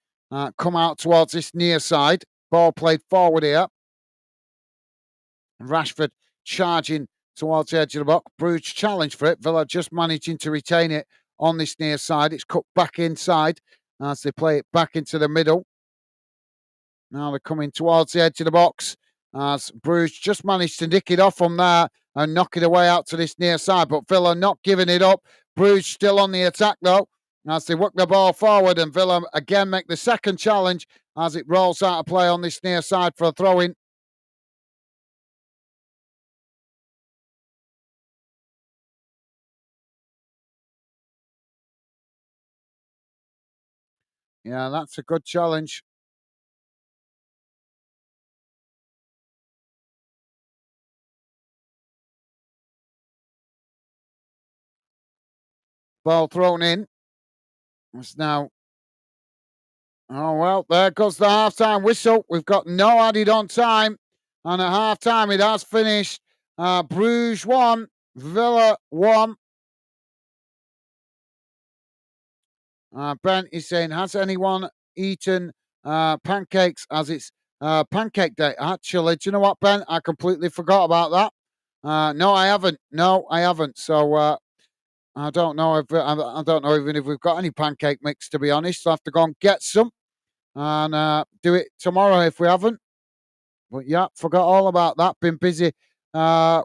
come out towards this near side. Ball played forward here. Rashford charging towards the edge of the box. Bruges challenge for it. Villa just managing to retain it on this near side. It's cut back inside as they play it back into the middle. Now they're coming towards the edge of the box as Bruges just managed to nick it off from there and knock it away out to this near side. But Villa not giving it up. Bruges still on the attack though as they work the ball forward, and Villa again make the second challenge as it rolls out of play on this near side for a throw-in. Yeah, that's a good challenge. Ball thrown in. It's now. Oh, well, there goes the half-time whistle. We've got no added on time. And at half-time, it has finished. Bruges 1, Villa 1. Brent is saying, has anyone eaten pancakes as it's pancake day. Actually, do you know what, Ben? I completely forgot about that. No, I haven't. No, I haven't. So I don't know if I don't know even if we've got any pancake mix. To be honest, so I have to go and get some and do it tomorrow if we haven't. But yeah, forgot all about that. Been busy. Uh,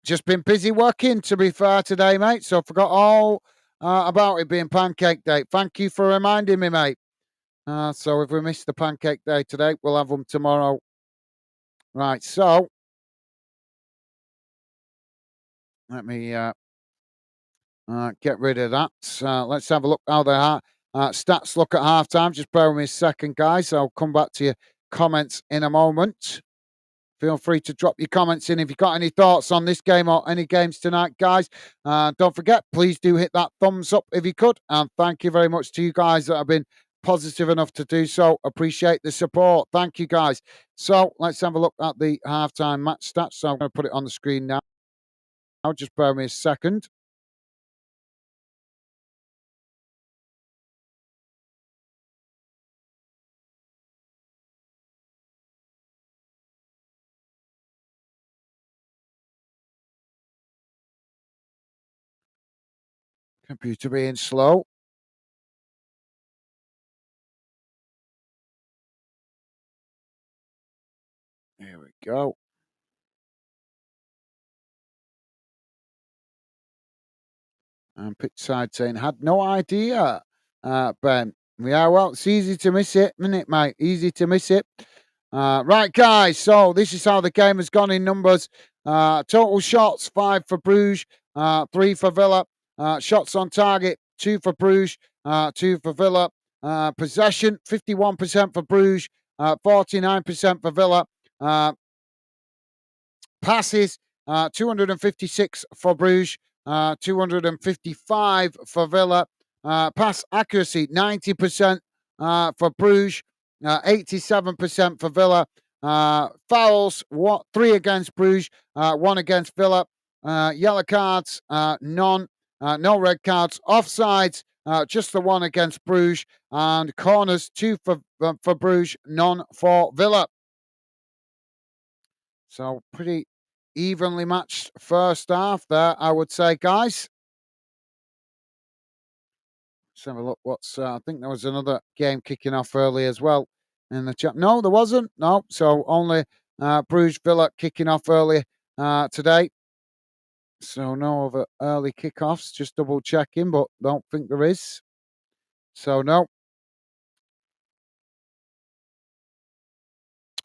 just been busy working. To be fair today, mate. So I forgot all about it being pancake day. Thank you for reminding me, mate. So if we miss the pancake day today, we'll have them tomorrow. Right. So let me get rid of that. Let's have a look how they are. Stats look at half time. Just bear with me a second, guys. I'll come back to your comments in a moment. Feel free to drop your comments in if you've got any thoughts on this game or any games tonight, guys. Don't forget, please do hit that thumbs up if you could. And thank you very much to you guys that have been positive enough to do so. Appreciate the support. Thank you, guys. So let's have a look at the halftime match stats. So I'm going to put it on the screen now. Just bear with me a second. Computer being slow. Here we go. And pitch side saying, had no idea, Ben. Yeah, well, it's easy to miss it, isn't it, mate? Easy to miss it. Right, guys. So this is how the game has gone in numbers. Total shots, 5 for Bruges, 3 for Villa. Shots on target, 2 for Bruges, 2 for Villa. Possession, 51% for Bruges, 49% for Villa. Passes, 256 for Bruges, 255 for Villa. Pass accuracy, 90% for Bruges, 87% for Villa. Fouls, 3 against Bruges, 1 against Villa. Yellow cards, none. No red cards. Offsides, just the 1 against Bruges. And corners, 2 for Bruges, none for Villa. So pretty evenly matched first half there, I would say, guys. Let's have a look. I think there was another game kicking off early as well in the chat. No, there wasn't. No, so only Bruges Villa kicking off early today. So no other early kickoffs. Just double checking, but don't think there is. So no.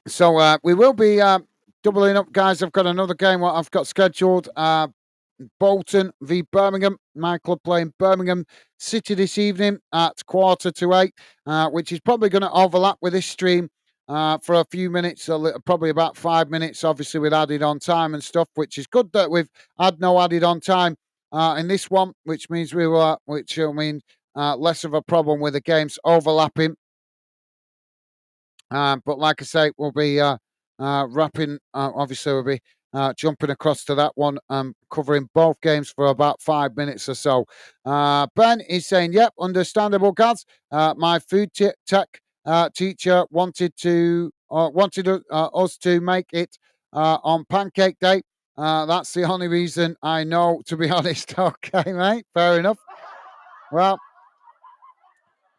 So we will be doubling up, guys. I've got another game what I've got scheduled. Bolton v Birmingham. My club playing Birmingham City this evening at 7:45, which is probably going to overlap with this stream for a few minutes, probably about 5 minutes, obviously with added on time and stuff, which is good that we've had no added on time in this one, which means which will mean less of a problem with the games overlapping. But like I say, we'll be wrapping. Obviously, we'll be jumping across to that one, covering both games for about 5 minutes or so. Ben is saying, "Yep, understandable, guys. My food tech teacher wanted us to make it on Pancake Day. That's the only reason I know, to be honest." Okay, mate. Fair enough. Well.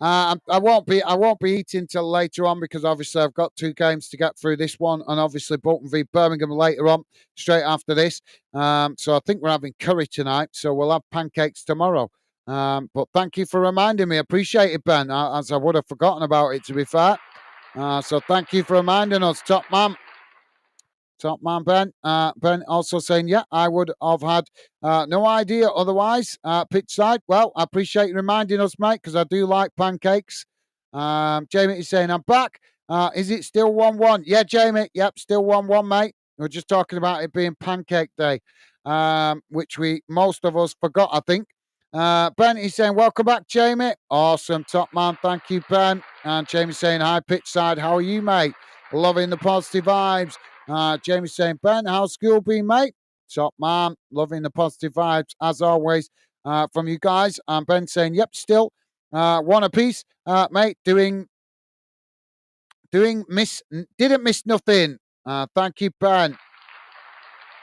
I won't be eating till later on because obviously I've got 2 games to get through this one, and obviously Bolton v Birmingham later on, straight after this. So I think we're having curry tonight, so we'll have pancakes tomorrow. But thank you for reminding me. Appreciate it, Ben, as I would have forgotten about it, to be fair. So thank you for reminding us, top man. Top man, Ben. Ben also saying, yeah, I would have had no idea otherwise. Pitch side. Well, I appreciate you reminding us, mate, because I do like pancakes. Jamie is saying, I'm back. Is it still 1-1? Yeah, Jamie. Yep, still 1-1, mate. We're just talking about it being pancake day, which most of us forgot, I think. Ben is saying, welcome back, Jamie. Awesome, top man. Thank you, Ben. And Jamie saying, hi, pitch side. How are you, mate? Loving the positive vibes. Jamie saying, Ben, how's school been, mate? Top man, loving the positive vibes as always from you guys. And Ben saying, yep, still 1 apiece, mate. Doing didn't miss nothing. Thank you, Ben.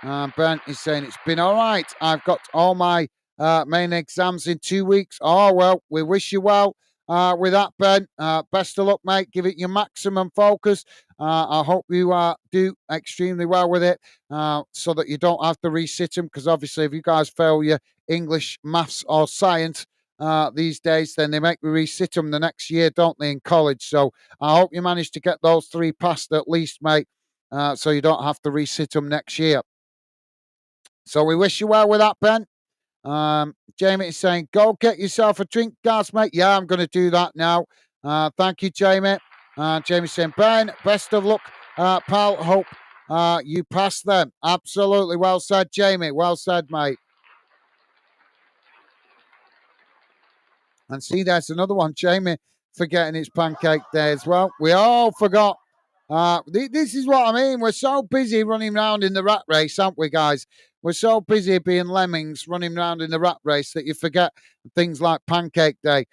Ben is saying it's been all right. I've got all my main exams in 2 weeks. Oh, well, we wish you well with that, Ben. Best of luck, mate. Give it your maximum focus. I hope you do extremely well with it so that you don't have to resit them, because obviously if you guys fail your English, maths or science these days, then they make me resit them the next year, don't they, in college? So I hope you manage to get those 3 passed at least, mate, so you don't have to resit them next year. So we wish you well with that, Ben. Jamie is saying, go get yourself a drink, guys, mate. Yeah, I'm going to do that now. Thank you, Jamie. Jamie's saying, Ben, best of luck, pal. Hope you pass them. Absolutely. Well said, Jamie. Well said, mate. And see, there's another one. Jamie forgetting it's pancake day as well. We all forgot. This is what I mean. We're so busy running around in the rat race, aren't we, guys? We're so busy being lemmings running around in the rat race that you forget things like pancake day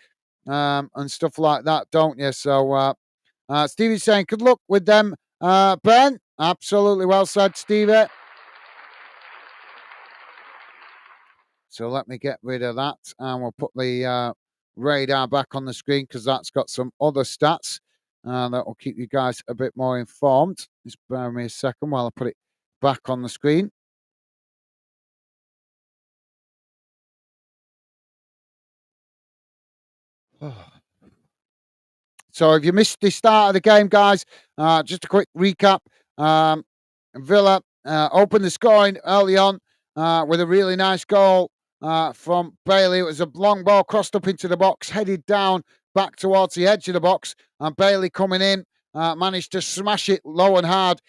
and stuff like that, don't you? So Stevie's saying, good luck with them, Ben. Absolutely well said, Stevie. So let me get rid of that and we'll put the radar back on the screen because that's got some other stats that will keep you guys a bit more informed. Just bear with me a second while I put it back on the screen. So if you missed the start of the game, guys, just a quick recap. Villa opened the scoring early on with a really nice goal from Bailey. It was a long ball crossed up into the box, headed down back towards the edge of the box, and Bailey coming in managed to smash it low and hard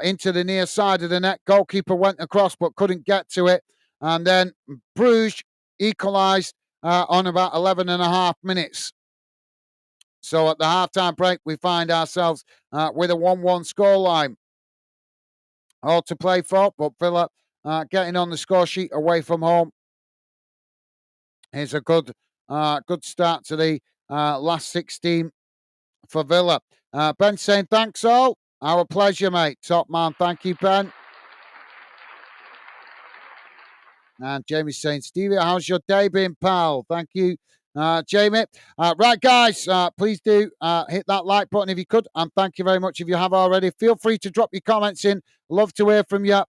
into the near side of the net. Goalkeeper went across but couldn't get to it. And then Brugge equalised on about 11 and a half minutes. So at the halftime break, we find ourselves with a 1-1 scoreline. All to play for, but Villa getting on the score sheet away from home. Here's a good start to the last 16 for Villa. Ben saying, thanks all. Our pleasure, mate. Top man. Thank you, Ben. And Jamie's saying, Stevie, how's your day been, pal? Thank you, Jamie. Right, guys, please do hit that like button if you could. And thank you very much if you have already. Feel free to drop your comments in. Love to hear from you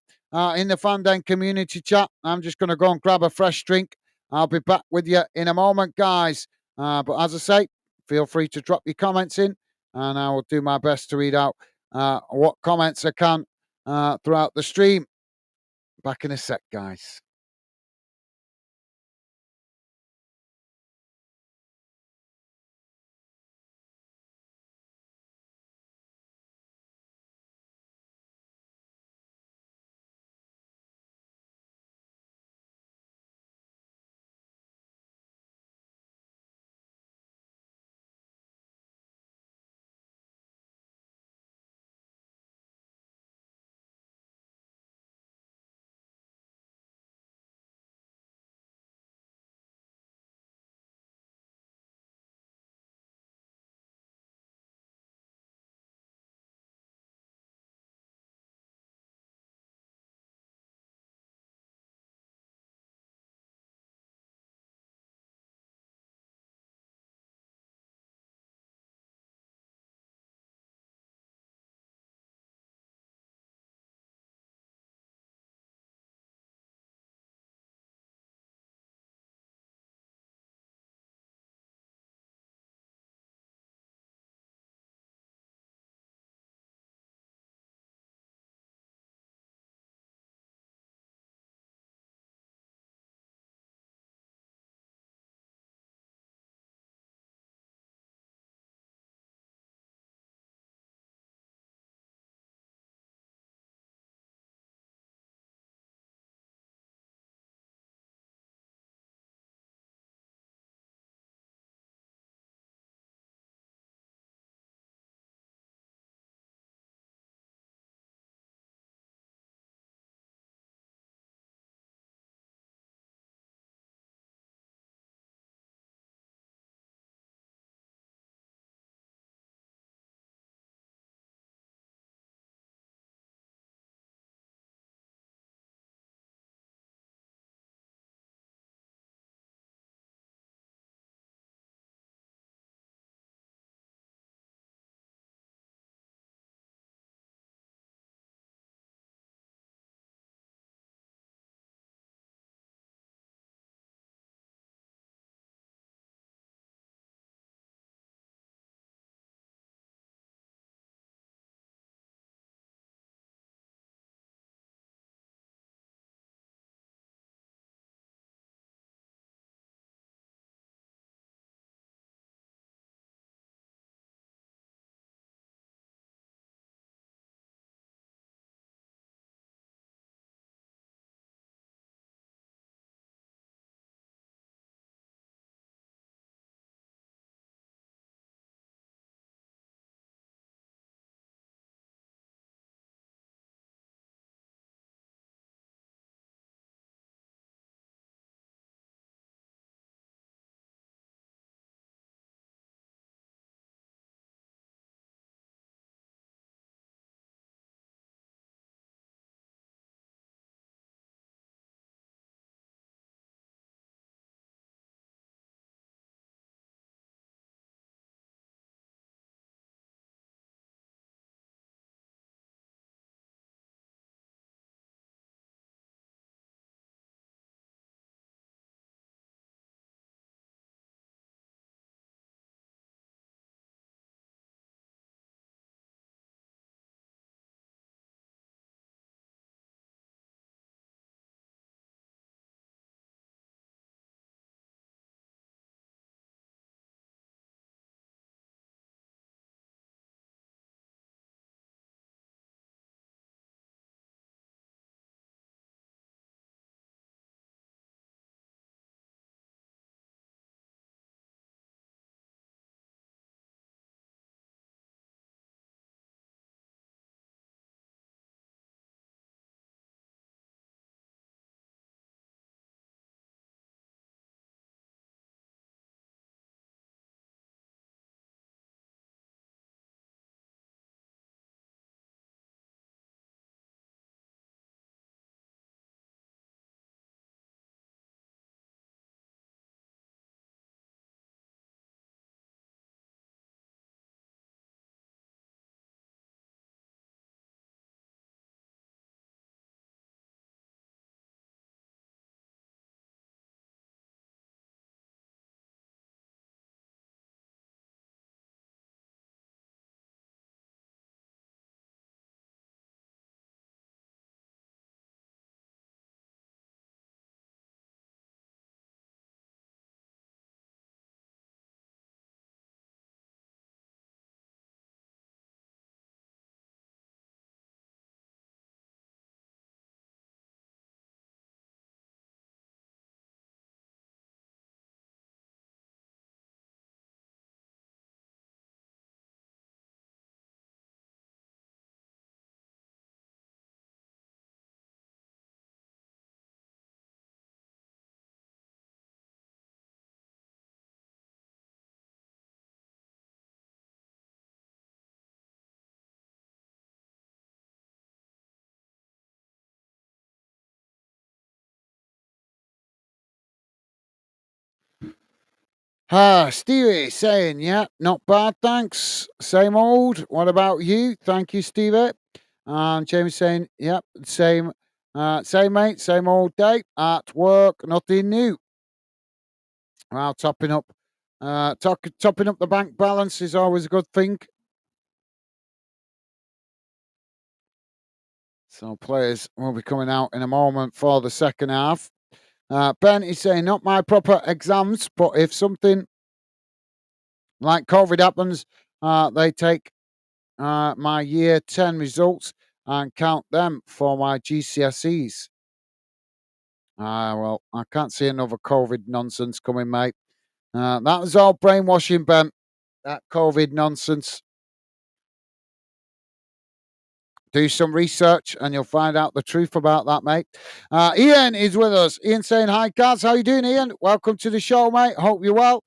in the Fandom community chat. I'm just going to go and grab a fresh drink. I'll be back with you in a moment, guys. But as I say, feel free to drop your comments in. And I will do my best to read out what comments I can throughout the stream. Back in a sec, guys. Stevie saying, yeah, not bad, thanks. Same old. What about you? Thank you, Stevie. Jamie saying, yep, same mate, same old day at work, nothing new. Well, topping up the bank balance is always a good thing. So players will be coming out in a moment for the second half. Ben is saying, not my proper exams, but if something like COVID happens, they take my year 10 results and count them for my GCSEs. Well, I can't see another COVID nonsense coming, mate. That was all brainwashing, Ben. That COVID nonsense. Do some research and you'll find out the truth about that, mate. Ian is with us. Ian saying, hi, guys. How you doing, Ian? Welcome to the show, mate. Hope you're well.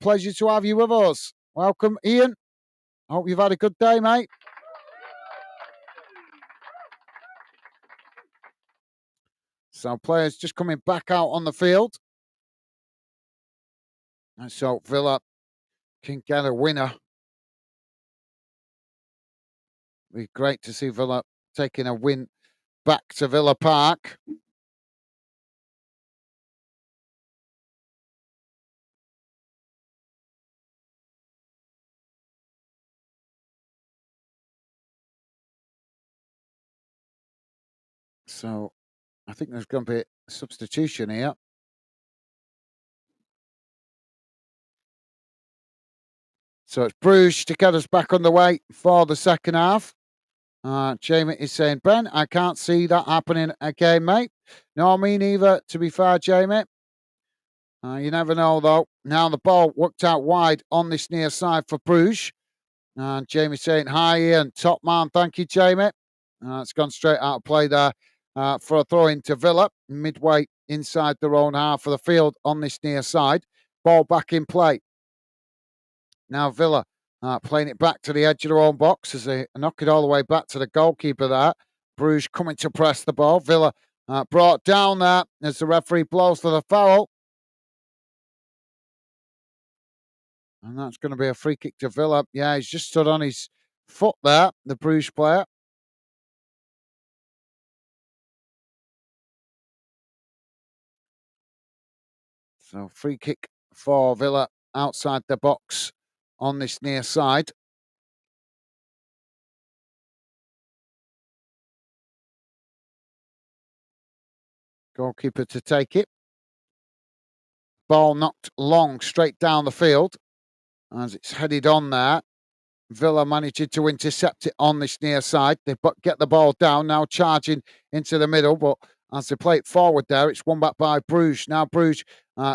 Pleasure to have you with us. Welcome, Ian. Hope you've had a good day, mate. So players just coming back out on the field. And so Villa can get a winner. Be great to see Villa taking a win back to Villa Park. So I think there's going to be a substitution here. So it's Bruges to get us back on the way for the second half. Jamie is saying, Ben, I can't see that happening again, mate. No, me neither, to be fair, Jamie. You never know, though. Now the ball worked out wide on this near side for Bruges. And Jamie saying, hi, Ian, top man. Thank you, Jamie. It's gone straight out of play there for a throw into Villa, midway inside their own half of the field on this near side. Ball back in play. Now Villa playing it back to the edge of their own box as they knock it all the way back to the goalkeeper there. Bruges coming to press the ball. Villa brought down there as the referee blows for the foul. And that's going to be a free kick to Villa. Yeah, he's just stood on his foot there, the Bruges player. So free kick for Villa outside the box on this near side. Goalkeeper to take it. Ball knocked long straight down the field as it's headed on there. Villa managing to intercept it on this near side. They get the ball down, now charging into the middle, but as they play it forward there, it's won back by Bruges. Now Bruges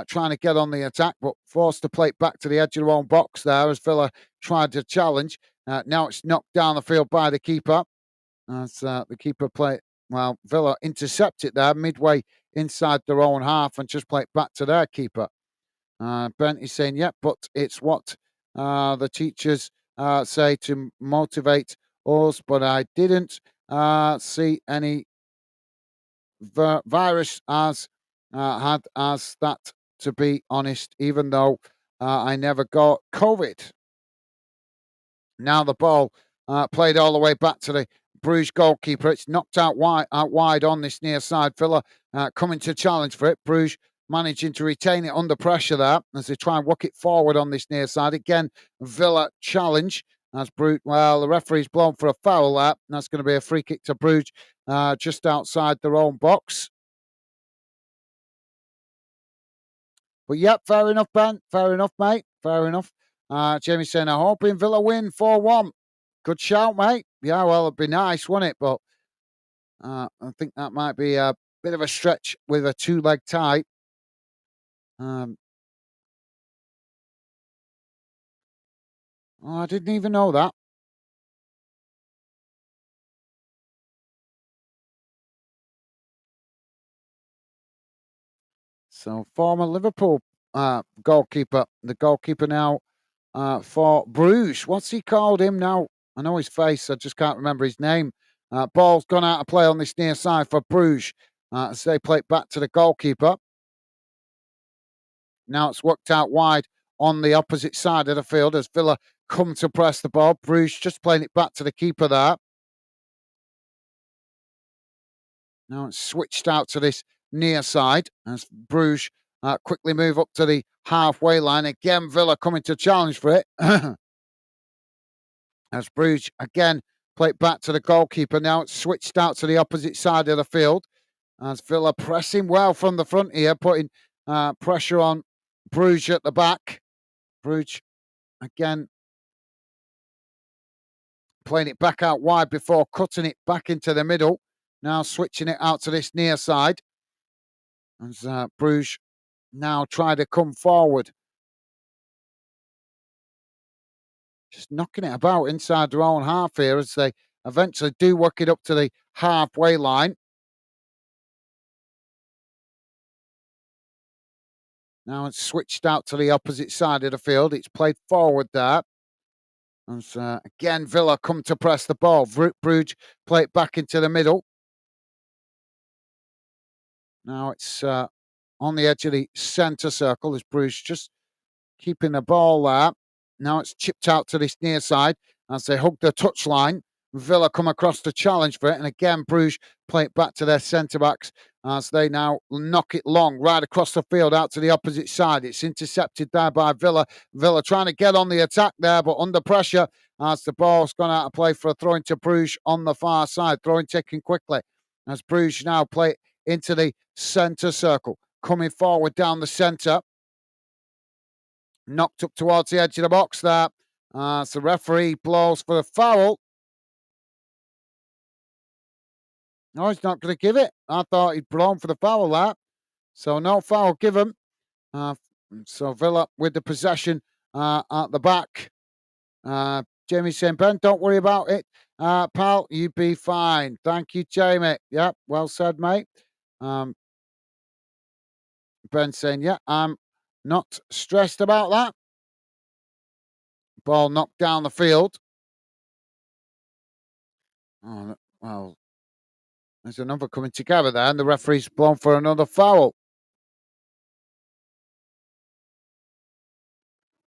trying to get on the attack, but forced to play it back to the edge of their own box there as Villa tried to challenge. Now it's knocked down the field by the keeper. As the keeper Villa intercept it there midway inside their own half and just play it back to their keeper. Brent is saying, yeah, but it's what the teachers say to motivate us, but I didn't see any virus as had as that, to be honest, even though I never got COVID. Now the ball played all the way back to the Bruges goalkeeper. It's knocked out wide on this near side. Villa coming to challenge for it. Bruges managing to retain it under pressure there as they try and walk it forward on this near side. Again, Villa challenge as Bruges. Well, the referee's blown for a foul there. And that's going to be a free kick to Bruges just outside their own box. But yep, fair enough, Ben. Fair enough, mate. Fair enough. Jamie saying, I'm hoping Villa win 4-1. Good shout, mate. Yeah, well, it'd be nice, wouldn't it? But I think that might be a bit of a stretch with a two-leg tie. Oh, I didn't even know that. So, former Liverpool goalkeeper, the goalkeeper now for Bruges. What's he called him now? I know his face, I just can't remember his name. Ball's gone out of play on this near side for Bruges as they play it back to the goalkeeper. Now it's worked out wide on the opposite side of the field as Villa come to press the ball. Bruges just playing it back to the keeper there. Now it's switched out to this near side as Bruges quickly move up to the halfway line. Again, Villa coming to challenge for it. As Brugge again play it back to the goalkeeper. Now it's switched out to the opposite side of the field. As Villa pressing well from the front here, putting pressure on Brugge at the back. Brugge again playing it back out wide before cutting it back into the middle. Now switching it out to this near side. As Brugge now try to come forward. Just knocking it about inside their own half here as they eventually do work it up to the halfway line. Now it's switched out to the opposite side of the field. It's played forward there. As again, Villa come to press the ball. Brugge play it back into the middle. Now it's on the edge of the centre circle as Brugge just keeping the ball there. Now it's chipped out to this near side as they hug the touchline. Villa come across to challenge for it. And again, Bruges play it back to their centre-backs as they now knock it long right across the field out to the opposite side. It's intercepted there by Villa. Villa trying to get on the attack there, but under pressure as the ball's gone out of play for a throw into Bruges on the far side. Throwing taken quickly as Bruges now play it into the centre circle. Coming forward down the centre. Knocked up towards the edge of the box there. So the referee blows for a foul. No, he's not going to give it. I thought he'd blown for the foul there. So no foul given. So Villa with the possession at the back. Jamie saying, Ben, don't worry about it. Pal, you be fine. Thank you, Jamie. Yeah, well said, mate. Ben saying, yeah, I'm not stressed about that. Ball knocked down the field. Oh, well, there's another coming together there, and the referee's blown for another foul.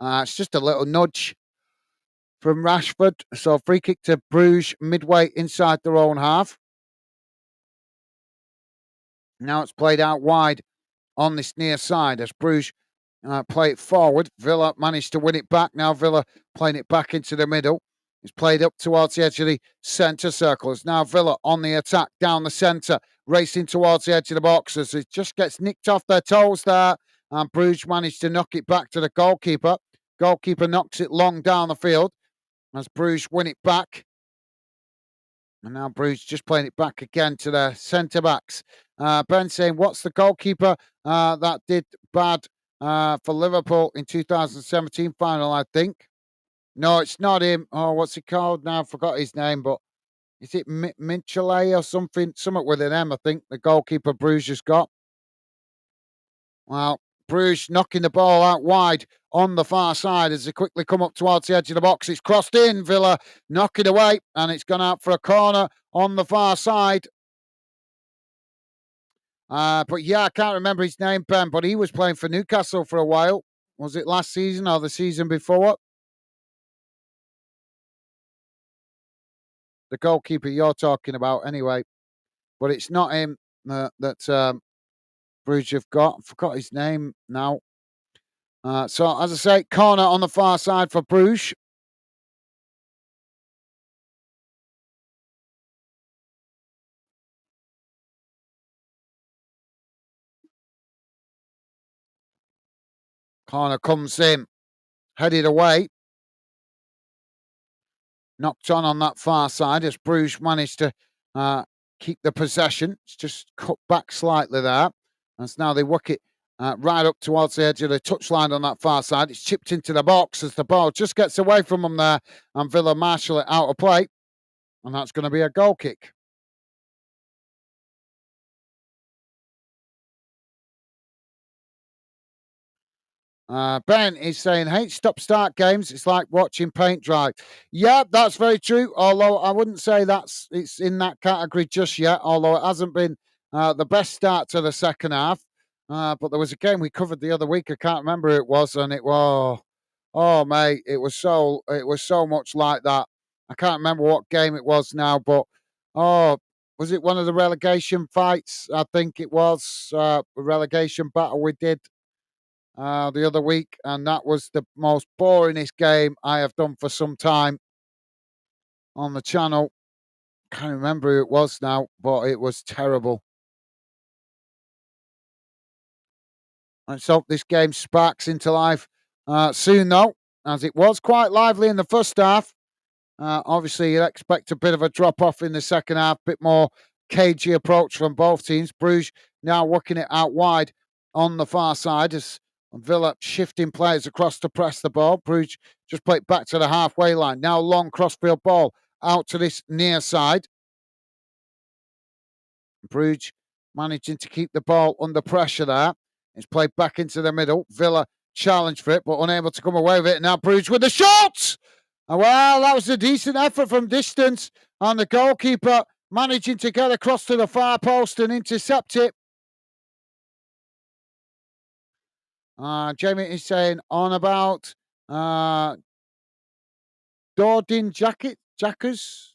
It's just a little nudge from Rashford. So free kick to Bruges midway inside their own half. Now it's played out wide on this near side as Bruges play it forward. Villa managed to win it back. Now Villa playing it back into the middle. It's played up towards the edge of the centre circle. It's now Villa on the attack down the centre, racing towards the edge of the box as it just gets nicked off their toes there. And Bruges managed to knock it back to the goalkeeper. Goalkeeper knocks it long down the field as Bruges win it back. And now Bruges just playing it back again to their centre-backs. Ben saying, what's the goalkeeper that did bad for Liverpool in 2017 final, I think? No, it's not him. Oh, what's he called now? I forgot his name, but is it Minchele or something? Something with an M, I think, the goalkeeper Bruges has got. Well, Bruges knocking the ball out wide on the far side as they quickly come up towards the edge of the box. It's crossed in, Villa knock it away, and it's gone out for a corner on the far side. But yeah, I can't remember his name, Ben, but he was playing for Newcastle for a while. Was it last season or the season before? The goalkeeper you're talking about, anyway. But it's not him that Bruges have got. I forgot his name now. So, as I say, corner on the far side for Bruges. Corner comes in, headed away. Knocked on that far side as Bruges managed to keep the possession. It's just cut back slightly there. And now they work it right up towards the edge of the touchline on that far side. It's chipped into the box as the ball just gets away from them there. And Villa marshal it out of play. And that's going to be a goal kick. Ben is saying, hate stop-start games. It's like watching paint dry. Yeah, that's very true. Although I wouldn't say it's in that category just yet. Although it hasn't been the best start to the second half. But there was a game we covered the other week. I can't remember who it was, and it was Oh, mate, it was so much like that. I can't remember what game it was now, but oh, was it one of the relegation fights? I think it was a relegation battle we did the other week, and that was the most boringest game I have done for some time on the channel. Can't remember who it was now, but it was terrible. Let's hope this game sparks into life soon, though, as it was quite lively in the first half. Obviously, you'd expect a bit of a drop off in the second half, bit more cagey approach from both teams. Bruges now working it out wide on the far side as Villa shifting players across to press the ball. Bruges just play it back to the halfway line. Now long crossfield ball out to this near side. Brugge managing to keep the ball under pressure there. It's played back into the middle. Villa challenged for it, but unable to come away with it. Now Brugge with the shot! Well, that was a decent effort from distance. And the goalkeeper managing to get across to the far post and intercept it. Jamie is saying on about Dordin Jackers.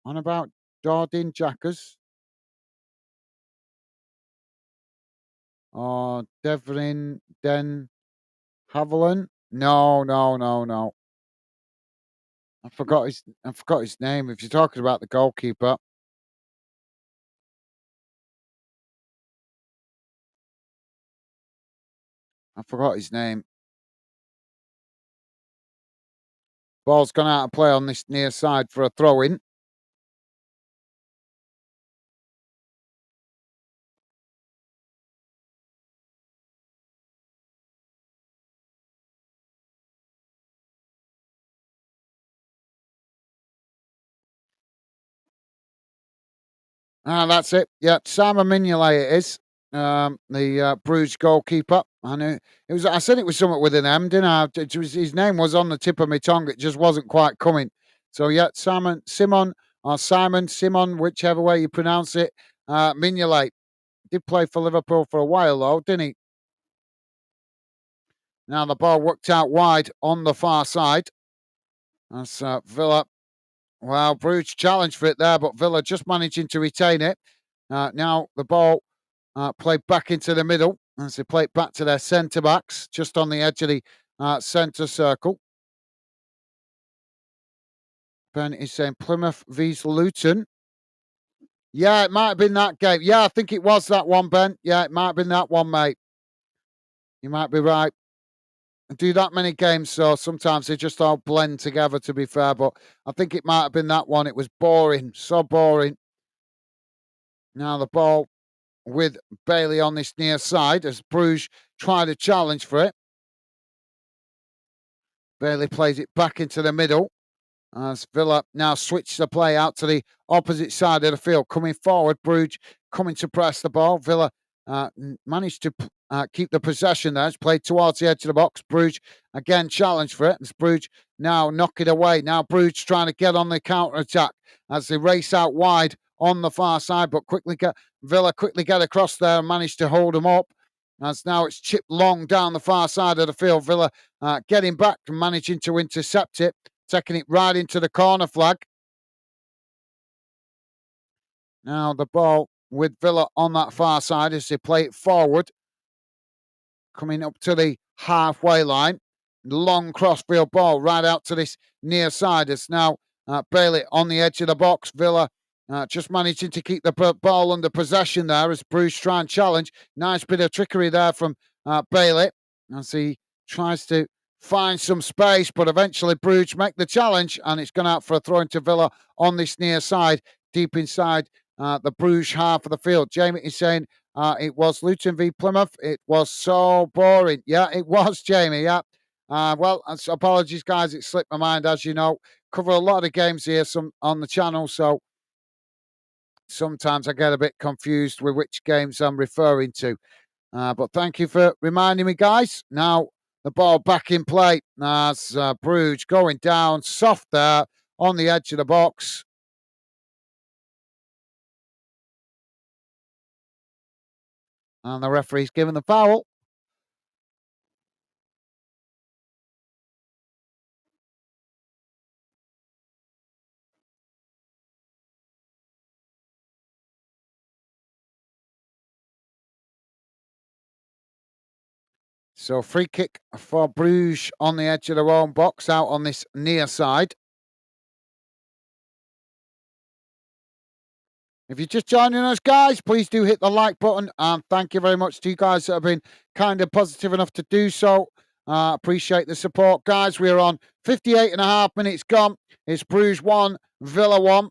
On about Dordin Jackers. Or Devlin Den Haviland. No, no, no, no. I forgot his name. If you're talking about the goalkeeper. I forgot his name. Ball's gone out of play on this near side for a throw in. That's it. Yeah, Simon Mignolet it is. The Bruges goalkeeper. I knew it was. I said it was something with an M, didn't I? His name was on the tip of my tongue. It just wasn't quite coming. So yeah, Simon, whichever way you pronounce it. Mignolet did play for Liverpool for a while though, didn't he? Now the ball worked out wide on the far side. That's Villa. Well, Bruges challenged for it there, but Villa just managing to retain it. Now the ball played back into the middle as they play it back to their centre backs, just on the edge of the centre circle. Ben is saying Plymouth vs Luton. Yeah, it might have been that game. Yeah, I think it was that one, Ben. Yeah, it might have been that one, mate. You might be right. I do that many games, so sometimes they just all blend together, to be fair. But I think it might have been that one. It was boring, so boring. Now the ball with Bailey on this near side as Bruges try to challenge for it. Bailey plays it back into the middle as Villa now switch the play out to the opposite side of the field. Coming forward, Brugge coming to press the ball. Villa managed to keep the possession there. It's played towards the edge of the box. Brugge again challenged for it. As Brugge now knock it away. Now Brugge trying to get on the counter attack as they race out wide on the far side, but Villa quickly get across there and manage to hold them up. As now it's chipped long down the far side of the field. Villa getting back and managing to intercept it, taking it right into the corner flag. Now the ball with Villa on that far side as they play it forward, coming up to the halfway line. Long crossfield ball right out to this near side. It's now Bailey on the edge of the box. Villa just managing to keep the ball under possession there as Bruce try and challenge. Nice bit of trickery there from Bailey as he tries to find some space, but eventually Bruce make the challenge and it's gone out for a throw into Villa on this near side, deep inside the Bruges half of the field. Jamie is saying it was Luton v Plymouth. It was so boring. Yeah, it was, Jamie. Yeah. Well, apologies, guys. It slipped my mind, as you know. Cover a lot of games here some on the channel, so sometimes I get a bit confused with which games I'm referring to. But thank you for reminding me, guys. Now the ball back in play as Bruges going down soft there on the edge of the box. And the referee's given the foul. So free kick for Bruges on the edge of their own box, out on this near side. If you're just joining us, guys, please do hit the like button. And thank you very much to you guys that have been kind of positive enough to do so. Appreciate the support, guys. We're on 58 and a half minutes gone. It's Bruges 1, Villa 1.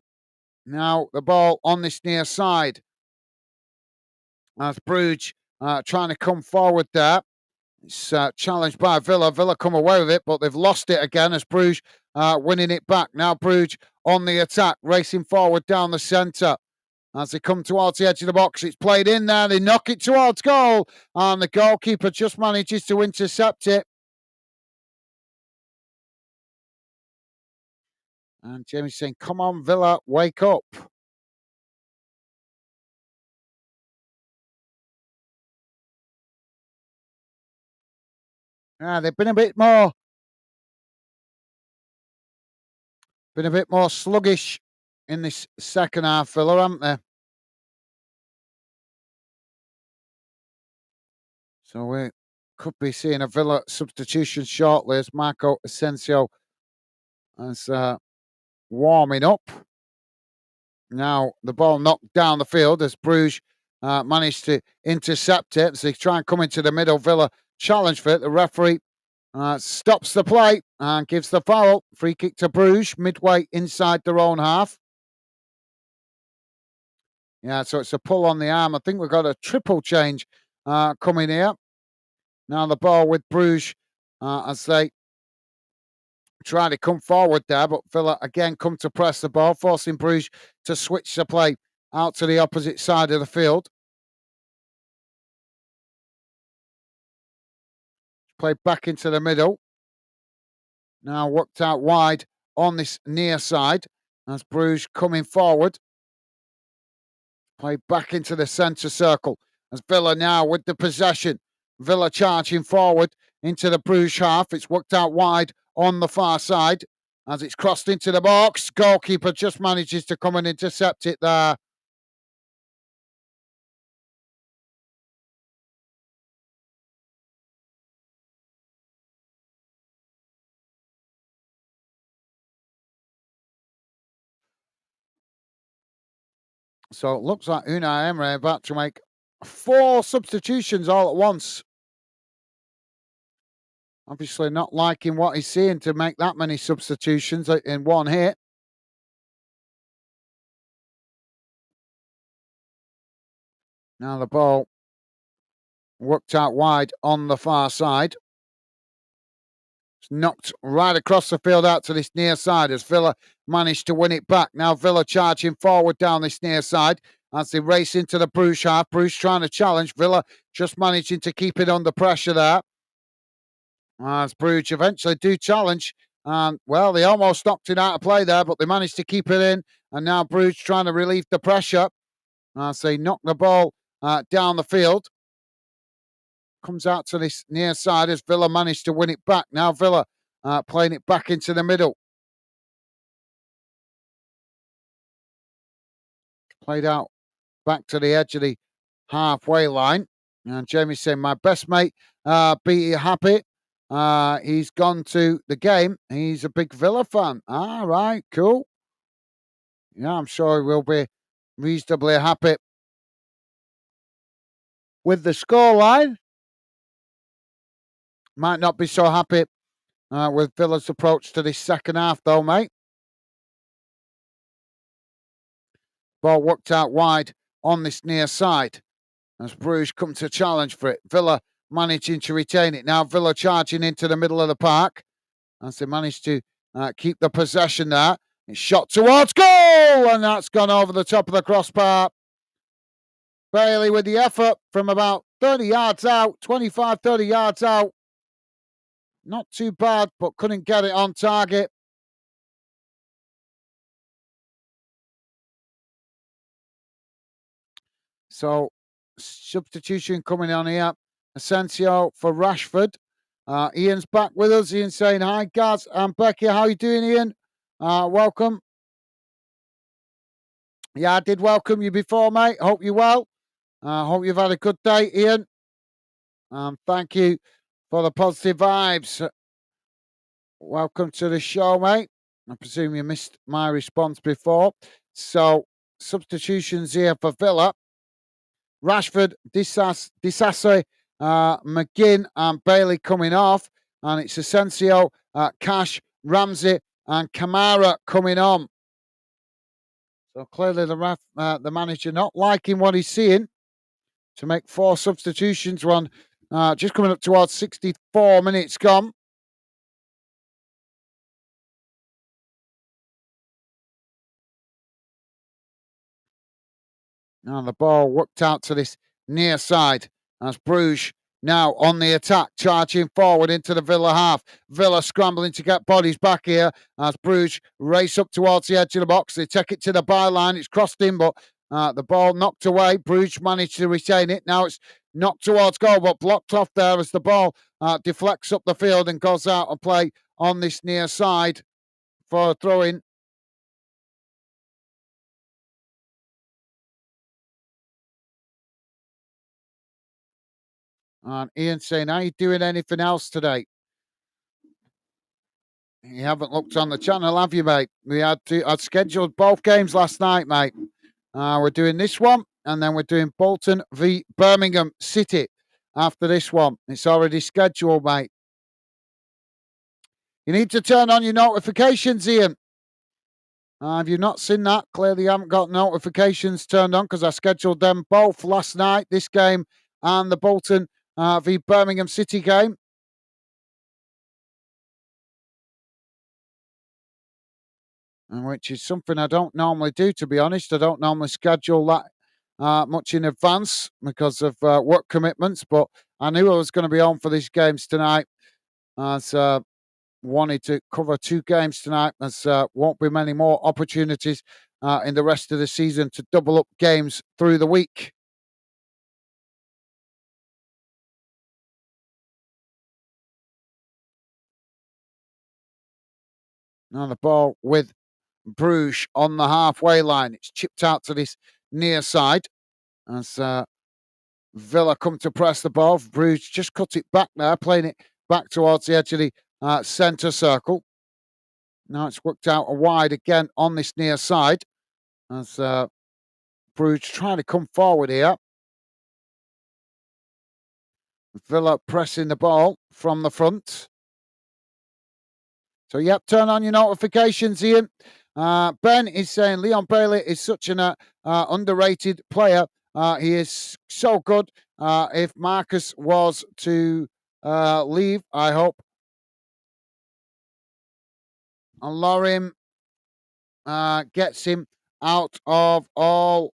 Now the ball on this near side. As Brugge trying to come forward there. It's challenged by Villa. Villa come away with it, but they've lost it again as Bruges winning it back. Now Bruges on the attack, racing forward down the centre. As they come towards the edge of the box, it's played in there. They knock it towards goal, and the goalkeeper just manages to intercept it. And Jamie's saying, come on, Villa, wake up. They've been a bit more sluggish in this second half, Villa, haven't they? So we could be seeing a Villa substitution shortly as Marco Asensio is warming up. Now the ball knocked down the field as Bruges managed to intercept it. As they try and come into the middle, Villa challenge for it. The referee stops the play and gives the foul. Free kick to Bruges, midway inside their own half. Yeah, so it's a pull on the arm. I think we've got a triple change coming here. Now the ball with Bruges as they try to come forward there, but Villa again come to press the ball, forcing Bruges to switch the play out to the opposite side of the field. Played back into the middle. Now worked out wide on this near side as Bruges coming forward. Played back into the centre circle as Villa now with the possession. Villa charging forward into the Bruges half. It's worked out wide on the far side as it's crossed into the box. Goalkeeper just manages to come and intercept it there. So it looks like Unai Emery about to make 4 substitutions all at once. Obviously not liking what he's seeing to make that many substitutions in one hit. Now the ball worked out wide on the far side. It's knocked right across the field out to this near side as Villa managed to win it back. Now Villa charging forward down this near side as they race into the Bruges half. Bruges trying to challenge. Villa just managing to keep it under pressure there. As Brugge eventually do challenge. And, well, they almost knocked it out of play there, but they managed to keep it in. And now Brugge trying to relieve the pressure as they knock the ball down the field. Comes out to this near side as Villa managed to win it back. Now Villa playing it back into the middle. Played out back to the edge of the halfway line. And Jamie's saying, my best mate, be happy. He's gone to the game. He's a big Villa fan. All right, cool. Yeah, I'm sure he will be reasonably happy with the scoreline. Might not be so happy with Villa's approach to this second half, though, mate. Ball worked out wide on this near side as Bruges come to challenge for it. Villa managing to retain it. Now Villa charging into the middle of the park as they manage to keep the possession there. It's shot towards goal, and that's gone over the top of the crossbar. Bailey with the effort from about 30 yards out, 25, 30 yards out. Not too bad, but couldn't get it on target. So, substitution coming on here. Asensio for Rashford. Ian's back with us. Ian saying, hi, Gaz and Becky. How you doing, Ian? Welcome. Yeah, I did welcome you before, mate. Hope you're well. Hope you've had a good day, Ian. Thank you for the positive vibes. Welcome to the show, mate. I presume you missed my response before. So, substitutions here for Villa. Rashford, Disasi, McGinn and Bailey coming off. And it's Asensio, Cash, Ramsey and Kamara coming on. So clearly the manager not liking what he's seeing to make 4 substitutions. One just coming up towards 64 minutes gone. Now the ball worked out to this near side as Brugge now on the attack, charging forward into the Villa half. Villa scrambling to get bodies back here as Brugge race up towards the edge of the box. They take it to the byline. It's crossed in, but the ball knocked away. Brugge managed to retain it. Now it's knocked towards goal, but blocked off there as the ball deflects up the field and goes out and play on this near side for a throw-in. And Ian saying, are you doing anything else today? You haven't looked on the channel, have you, mate? I'd scheduled both games last night, mate. We're doing this one, and then we're doing Bolton v Birmingham City after this one. It's already scheduled, mate. You need to turn on your notifications, Ian. Have you not seen that? Clearly, you haven't got notifications turned on because I scheduled them both last night, this game and the Bolton v Birmingham City game. And which is something I don't normally do, to be honest. I don't normally schedule that much in advance because of work commitments, but I knew I was going to be on for these games tonight. As wanted to cover 2 games tonight, as won't be many more opportunities in the rest of the season to double up games through the week. Now the ball with Bruges on the halfway line. It's chipped out to this near side as Villa come to press the ball. Bruges just cut it back there, playing it back towards the edge of the centre circle. Now it's worked out wide again on this near side as Bruges trying to come forward here. Villa pressing the ball from the front. So, yep, turn on your notifications, Ian. Ben is saying Leon Bailey is such an underrated player. He is so good. If Marcus was to leave, I hope Lorim gets him out of all.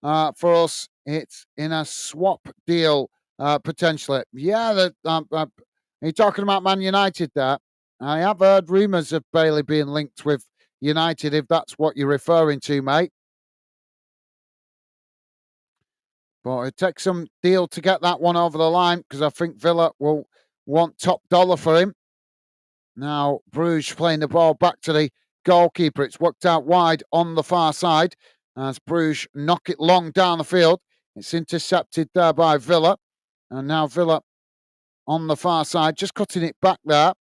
For us. It's in a swap deal potentially. Yeah, are you talking about Man United there? I have heard rumours of Bailey being linked with United, if that's what you're referring to, mate. But it takes some deal to get that one over the line because I think Villa will want top dollar for him. Now, Bruges playing the ball back to the goalkeeper. It's worked out wide on the far side as Bruges knock it long down the field. It's intercepted there by Villa. And now Villa on the far side, just cutting it back there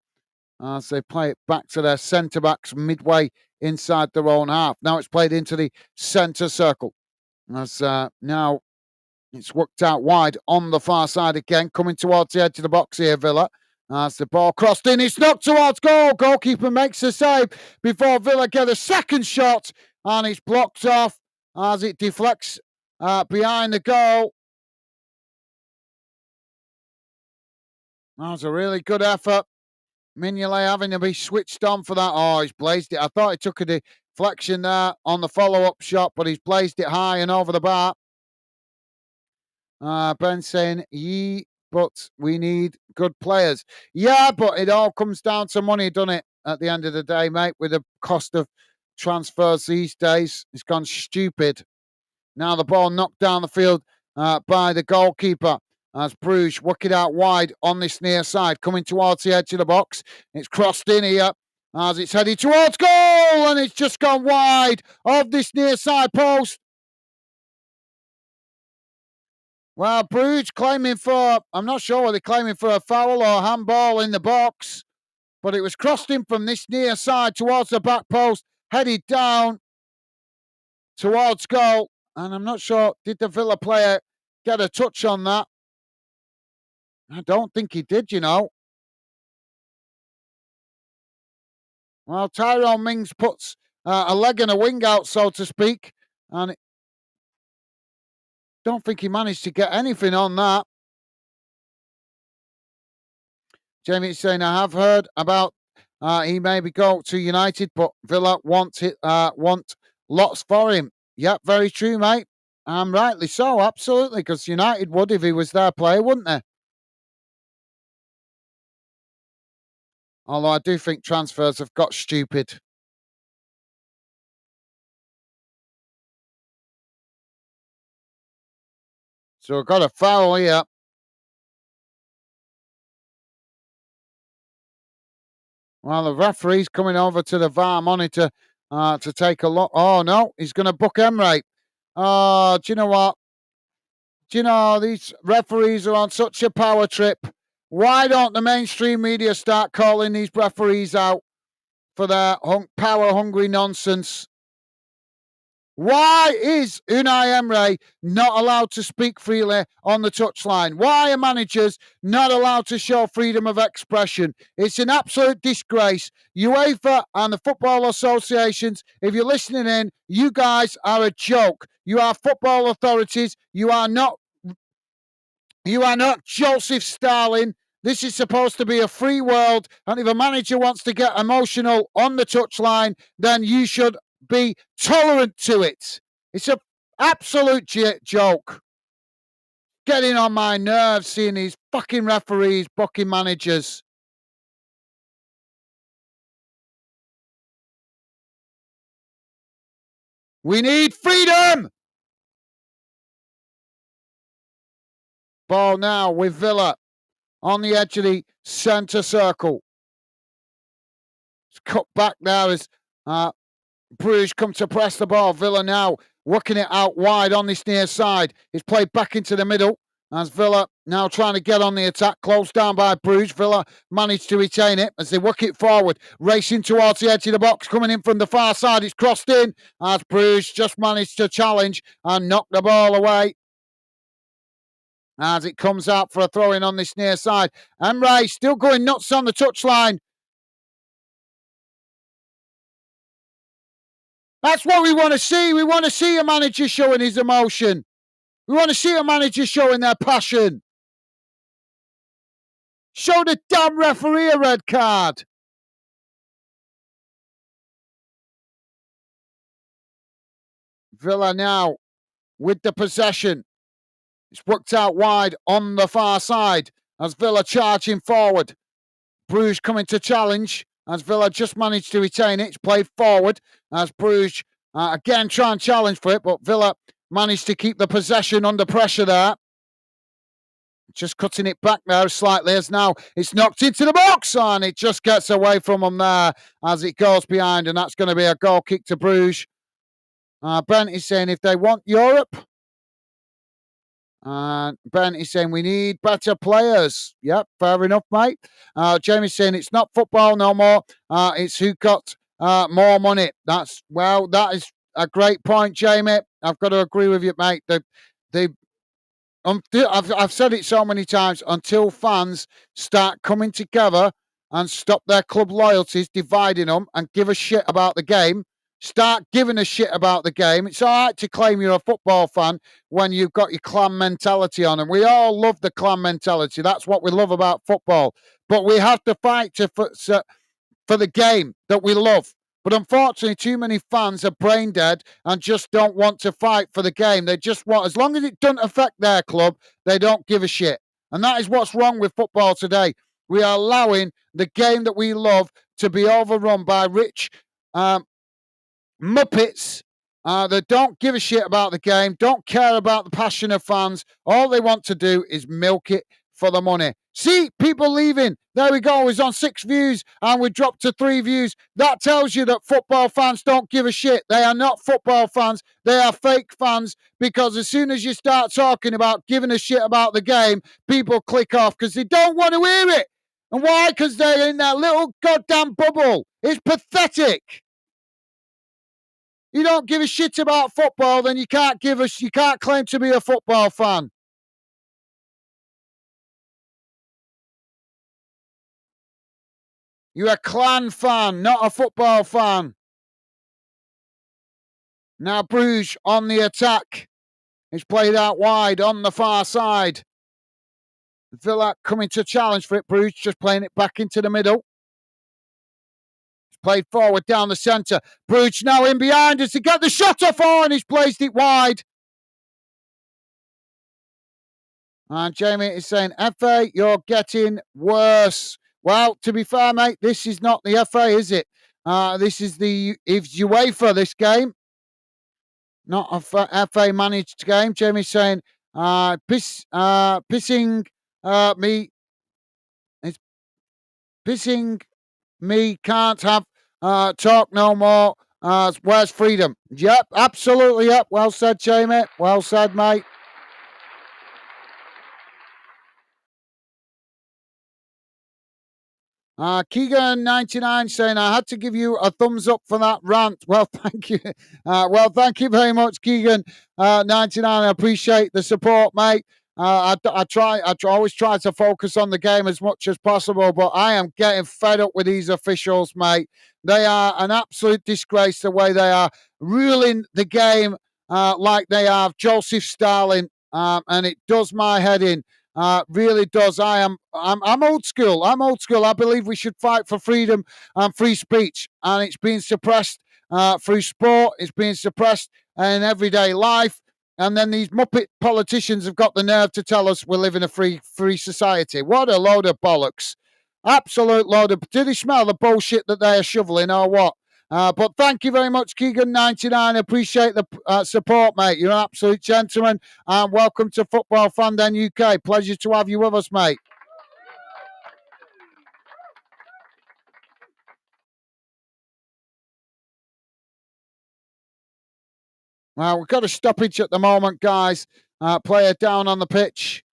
as they play it back to their centre-backs midway inside their own half. Now it's played into the centre circle. As now it's worked out wide on the far side again, coming towards the edge of the box here, Villa. As the ball crossed in, it's knocked towards goal. Goalkeeper makes a save before Villa get a second shot, and it's blocked off as it deflects behind the goal. That was a really good effort. Mignolet having to be switched on for that. Oh, he's blazed it. I thought he took a deflection there on the follow-up shot, but he's blazed it high and over the bar. Ben saying, but we need good players. Yeah, but it all comes down to money, doesn't it, at the end of the day, mate, with the cost of transfers these days. It's gone stupid. Now the ball knocked down the field by the goalkeeper as Bruges work it out wide on this near side, coming towards the edge of the box. It's crossed in here as it's headed towards goal, and it's just gone wide of this near side post. Well, Brugge claiming for, I'm not sure whether they're claiming for a foul or handball in the box, but it was crossed in from this near side towards the back post, headed down towards goal. And I'm not sure, did the Villa player get a touch on that? I don't think he did, you know. Well, Tyrone Mings puts a leg and a wing out, so to speak, and I don't think he managed to get anything on that. Jamie is saying, I have heard about he maybe go to United, but Villa want lots for him. Yep, very true, mate. Rightly so, absolutely, because United would if he was their player, wouldn't they? Although I do think transfers have got stupid. So we've got a foul here. Well, the referee's coming over to the VAR monitor to take a look. Oh, no, he's going to book Emre. Oh, do you know what? Do you know, these referees are on such a power trip. Why don't the mainstream media start calling these referees out for their power-hungry nonsense? Why is Unai Emery not allowed to speak freely on the touchline? Why are managers not allowed to show freedom of expression? It's an absolute disgrace. UEFA and the football associations, if you're listening in, you guys are a joke. You are football authorities. You are not Joseph Stalin. This is supposed to be a free world, and if a manager wants to get emotional on the touchline, then you should be tolerant to it. It's an absolute joke. Getting on my nerves seeing these fucking referees booking managers. We need freedom! Ball now with Villa on the edge of the centre circle. It's cut back there as Bruges come to press the ball. Villa now working it out wide on this near side. It's played back into the middle as Villa now trying to get on the attack. Closed down by Bruges. Villa managed to retain it as they work it forward. Racing towards the edge of the box. Coming in from the far side. It's crossed in as Bruges just managed to challenge and knock the ball away. As it comes out for a throw-in on this near side. Emre still going nuts on the touchline. That's what we want to see. We want to see a manager showing his emotion. We want to see a manager showing their passion. Show the damn referee a red card. Villa now with the possession. It's worked out wide on the far side as Villa charging forward. Bruges coming to challenge as Villa just managed to retain it. It's played forward as Bruges again try and challenge for it, but Villa managed to keep the possession under pressure there. Just cutting it back there slightly as now it's knocked into the box and it just gets away from them there as it goes behind, and that's going to be a goal kick to Bruges. Brent is saying if they want Europe, and Ben is saying we need better players. Yep, fair enough, mate. Jamie's saying it's not football no more. It's who got more money. That is a great point, Jamie. I've got to agree with you, mate. I've said it so many times. Until fans start coming together and stop their club loyalties dividing them and give a shit about the game. Start giving a shit about the game. It's all right to claim you're a football fan when you've got your clan mentality on. And we all love the clan mentality. That's what we love about football. But we have to fight for the game that we love. But unfortunately, too many fans are brain dead and just don't want to fight for the game. They just want, as long as it doesn't affect their club, they don't give a shit. And that is what's wrong with football today. We are allowing the game that we love to be overrun by rich muppets that don't give a shit about the game, don't care about the passion of fans. All they want to do is milk it for the money. See, people leaving. There we go. It's on 6 views and we dropped to 3 views. That tells you that football fans don't give a shit. They are not football fans. They are fake fans, because as soon as you start talking about giving a shit about the game, people click off because they don't want to hear it. And why? Because they're in that little goddamn bubble. It's pathetic. You don't give a shit about football, then you can't claim to be a football fan. You're a clan fan, not a football fan. Now Brugge on the attack. It's played out wide on the far side. Villa coming to challenge for it. Brugge just playing it back into the middle. It's played forward down the centre. Brugge now in behind us to get the shot off, and he's placed it wide. And Jamie is saying, FA, you're getting worse. Well, to be fair, mate, this is not the FA, is it? This is it's UEFA, this game. Not a FA managed game. Jamie's saying, pissing me. It's pissing me. Can't have talk no more. Where's freedom? Yep, absolutely. Yep. Well said, Jamie. Well said, mate. Keegan99 saying, I had to give you a thumbs up for that rant. Well, thank you. Thank you very much, Keegan99. I appreciate the support, mate. I always try to focus on the game as much as possible, but I am getting fed up with these officials, mate. They are an absolute disgrace the way they are ruling the game like they are Joseph Stalin, and it does my head in. Really does. I'm old school. I'm old school. I believe we should fight for freedom and free speech, and it's being suppressed through sport. It's being suppressed in everyday life, and then these muppet politicians have got the nerve to tell us we live in a free society. What a load of bollocks! Absolute load of. Do they smell the bullshit that they are shoveling, or what? But thank you very much, Keegan99. Appreciate the support, mate. You're an absolute gentleman. And welcome to Football Fan Den UK. Pleasure to have you with us, mate. Well, we've got a stoppage at the moment, guys. Player down on the pitch.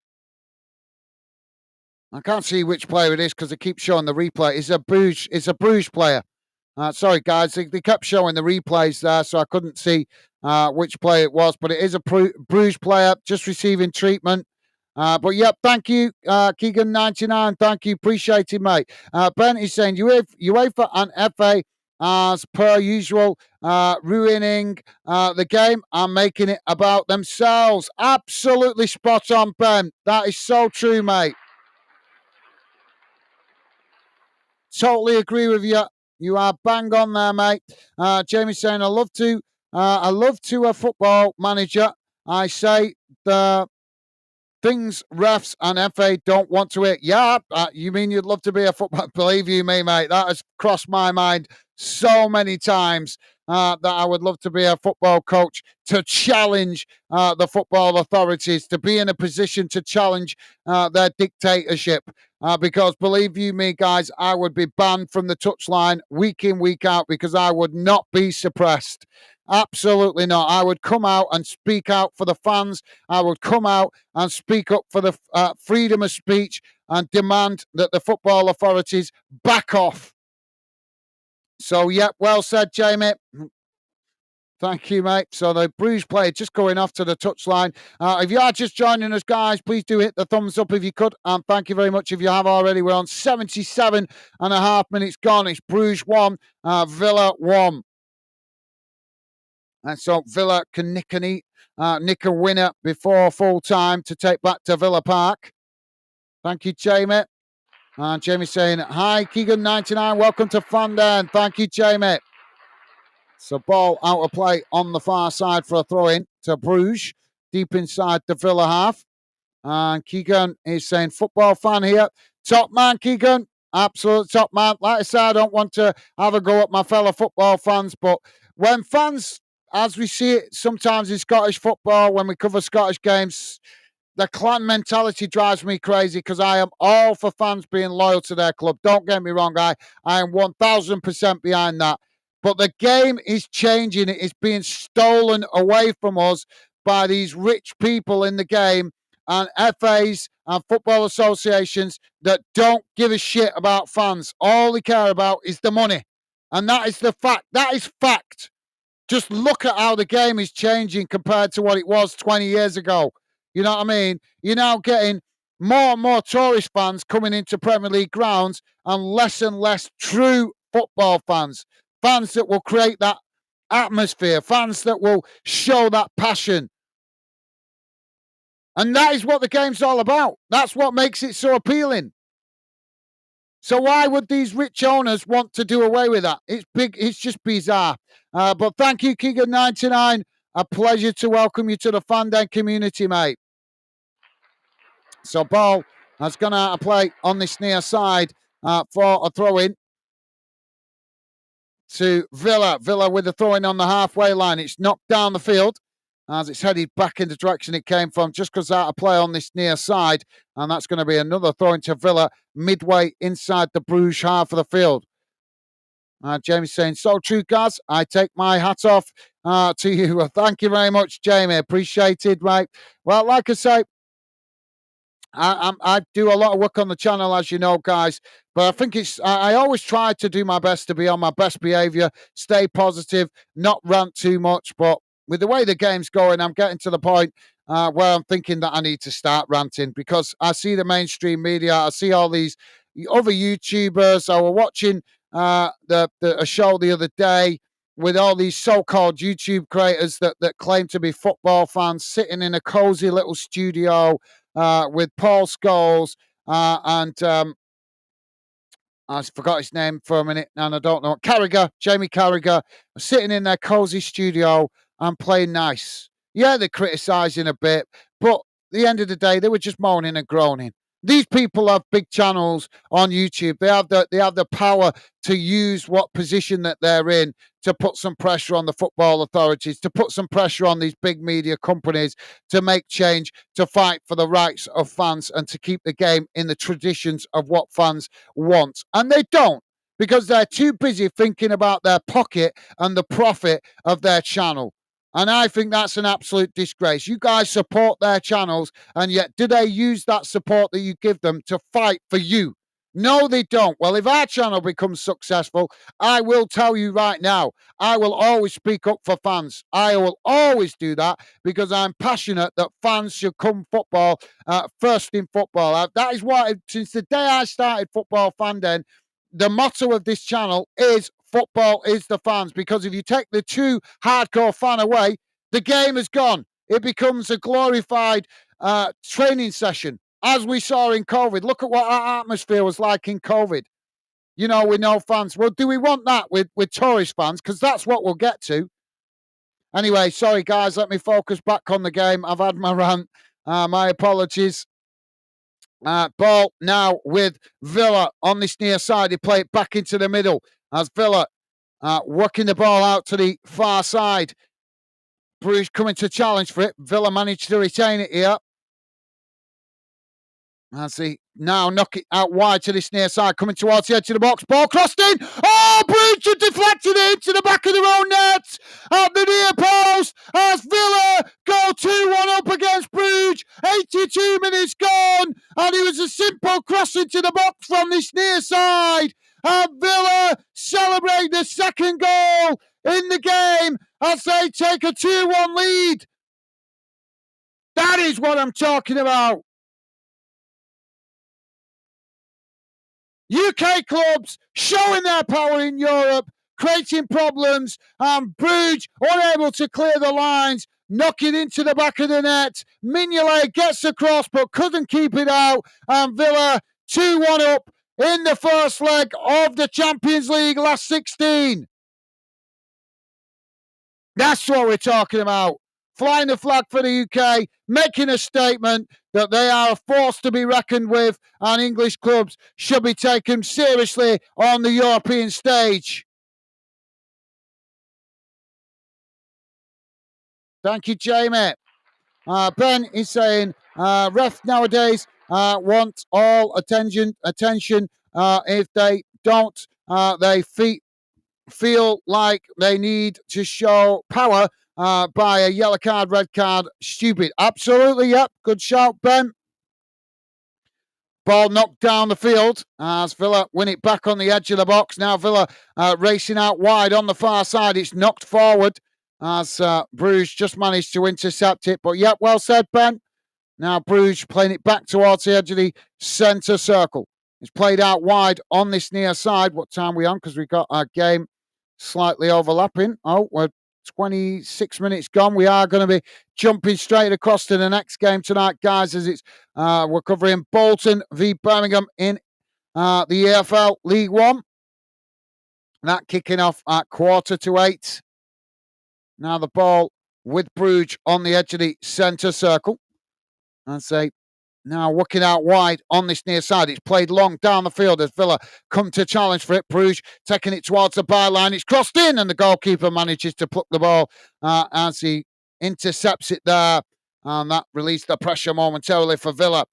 I can't see which player it is because they keep showing the replay. It's a Bruges player. Sorry, guys. They kept showing the replays there, so I couldn't see which player it was. But it is a Bruges player just receiving treatment. But, yep, thank you, Keegan99. Thank you. Appreciate it, mate. Ben is saying UEFA and FA, as per usual, ruining the game and making it about themselves. Absolutely spot on, Ben. That is so true, mate. Totally agree with you. You are bang on there, mate. Jamie saying, I love to a football manager. I say the things refs and FA don't want to hear. Yeah, you mean you'd love to be a football? Believe you me, mate. That has crossed my mind so many times that I would love to be a football coach to challenge the football authorities, to be in a position to challenge their dictatorship. Because believe you me, guys, I would be banned from the touchline week in, week out because I would not be suppressed. Absolutely not. I would come out and speak out for the fans. I would come out and speak up for the freedom of speech and demand that the football authorities back off. So, yeah, well said, Jamie. Thank you, mate. So the Bruges player just going off to the touchline. If you are just joining us, guys, please do hit the thumbs up if you could. And thank you very much if you have already. We're on 77 and a half minutes gone. It's Bruges 1, Villa 1. And so Villa can nick a winner before full time to take back to Villa Park. Thank you, Jamie. And Jamie saying, hi, Keegan99. Welcome to Fan Den. Thank you, Jamie. So ball out of play on the far side for a throw-in to Bruges, deep inside the Villa half. And Keegan is saying, football fan here. Top man, Keegan. Absolute top man. Like I said, I don't want to have a go at my fellow football fans, but when fans, as we see it sometimes in Scottish football, when we cover Scottish games, The clan mentality drives me crazy because I am all for fans being loyal to their club. Don't get me wrong, I am 1000% behind that. But the game is changing. It is being stolen away from us by these rich people in the game and FAs and football associations that don't give a shit about fans. All they care about is the money. And that is the fact. That is fact. Just look at how the game is changing compared to what it was 20 years ago. You know what I mean? You're now getting more and more tourist fans coming into Premier League grounds and less true football fans. Fans that will create that atmosphere, fans that will show that passion. And that is what the game's all about. That's what makes it so appealing. So why would these rich owners want to do away with that? It's big. It's just bizarre. But thank you, Keegan99. A pleasure to welcome you to the Fanden community, mate. So ball has gone out of play on this near side for a throw-in to Villa. Villa with the throw-in on the halfway line. It's knocked down the field as it's headed back in the direction it came from, just because out of play on this near side. And that's going to be another throw-in to Villa midway inside the Bruges half of the field. Jamie's saying, so true, Gaz. I take my hat off to you. Thank you very much, Jamie. Appreciated, mate. Well, like I say, I do a lot of work on the channel, as you know, guys. But I think I always try to do my best to be on my best behaviour, stay positive, not rant too much. But with the way the game's going, I'm getting to the point where I'm thinking that I need to start ranting because I see the mainstream media, I see all these other YouTubers. I was watching a show the other day with all these so-called YouTube creators that claim to be football fans sitting in a cozy little studio with Paul Scholes and I forgot his name for a minute and I don't know. Jamie Carragher, sitting in their cozy studio and playing nice. Yeah, they're criticising a bit, but at the end of the day, they were just moaning and groaning. These people have big channels on YouTube. They have the power to use what position that they're in to put some pressure on the football authorities, to put some pressure on these big media companies to make change, to fight for the rights of fans and to keep the game in the traditions of what fans want. And they don't, because they're too busy thinking about their pocket and the profit of their channel. And I think that's an absolute disgrace. You guys support their channels, and yet do they use that support that you give them to fight for you? No, they don't. Well, if our channel becomes successful, I will tell you right now, I will always speak up for fans. I will always do that because I'm passionate that fans should come football first in football. That is why, since the day I started Football Fanden, the motto of this channel is football is the fans, because if you take the true hardcore fan away, the game is gone. It becomes a glorified training session, as we saw in COVID. Look at what our atmosphere was like in COVID, you know, with no fans. Well, do we want that with tourist fans? Because that's what we'll get to. Anyway, sorry, guys, let me focus back on the game. I've had my rant. My apologies. Ball now with Villa on this near side. They play it back into the middle as Villa working the ball out to the far side. Bruges coming to challenge for it. Villa managed to retain it here. As they now knock it out wide to this near side, coming towards the edge of the box. Ball crossed in. Oh, Bruges have deflected it into the back of their own net at the near post as Villa go 2-1 up against Brugge. 82 minutes gone, and it was a simple cross into the box from this near side. And Villa celebrate the second goal in the game as they take a 2-1 lead. That is what I'm talking about. UK clubs showing their power in Europe, creating problems, and Brugge unable to clear the lines, knock it into the back of the net. Mignolet gets across but couldn't keep it out, and Villa 2-1 up in the first leg of the Champions League last 16. That's what we're talking about. Flying the flag for the UK, making a statement that they are a force to be reckoned with, and English clubs should be taken seriously on the European stage. Thank you, Jamie. Ben is saying, Ref nowadays want all attention. If they don't, they feel like they need to show power by a yellow card, red card. Stupid. Absolutely, yep. Good shout, Ben. Ball knocked down the field as Villa win it back on the edge of the box. Now Villa racing out wide on the far side. It's knocked forward as Brugge just managed to intercept it. But yeah, well said, Ben. Now Brugge playing it back towards the edge of the centre circle. It's played out wide on this near side. What time are we on? Because we've got our game slightly overlapping. Oh, we're 26 minutes gone. We are going to be jumping straight across to the next game tonight, guys, as it's we're covering Bolton v Birmingham in the EFL League One. That kicking off at 7:45. Now the ball with Brugge on the edge of the centre circle. And say now working out wide on this near side. It's played long down the field as Villa come to challenge for it. Brugge taking it towards the byline. It's crossed in and the goalkeeper manages to pluck the ball as he intercepts it there. And that released the pressure momentarily for Villa.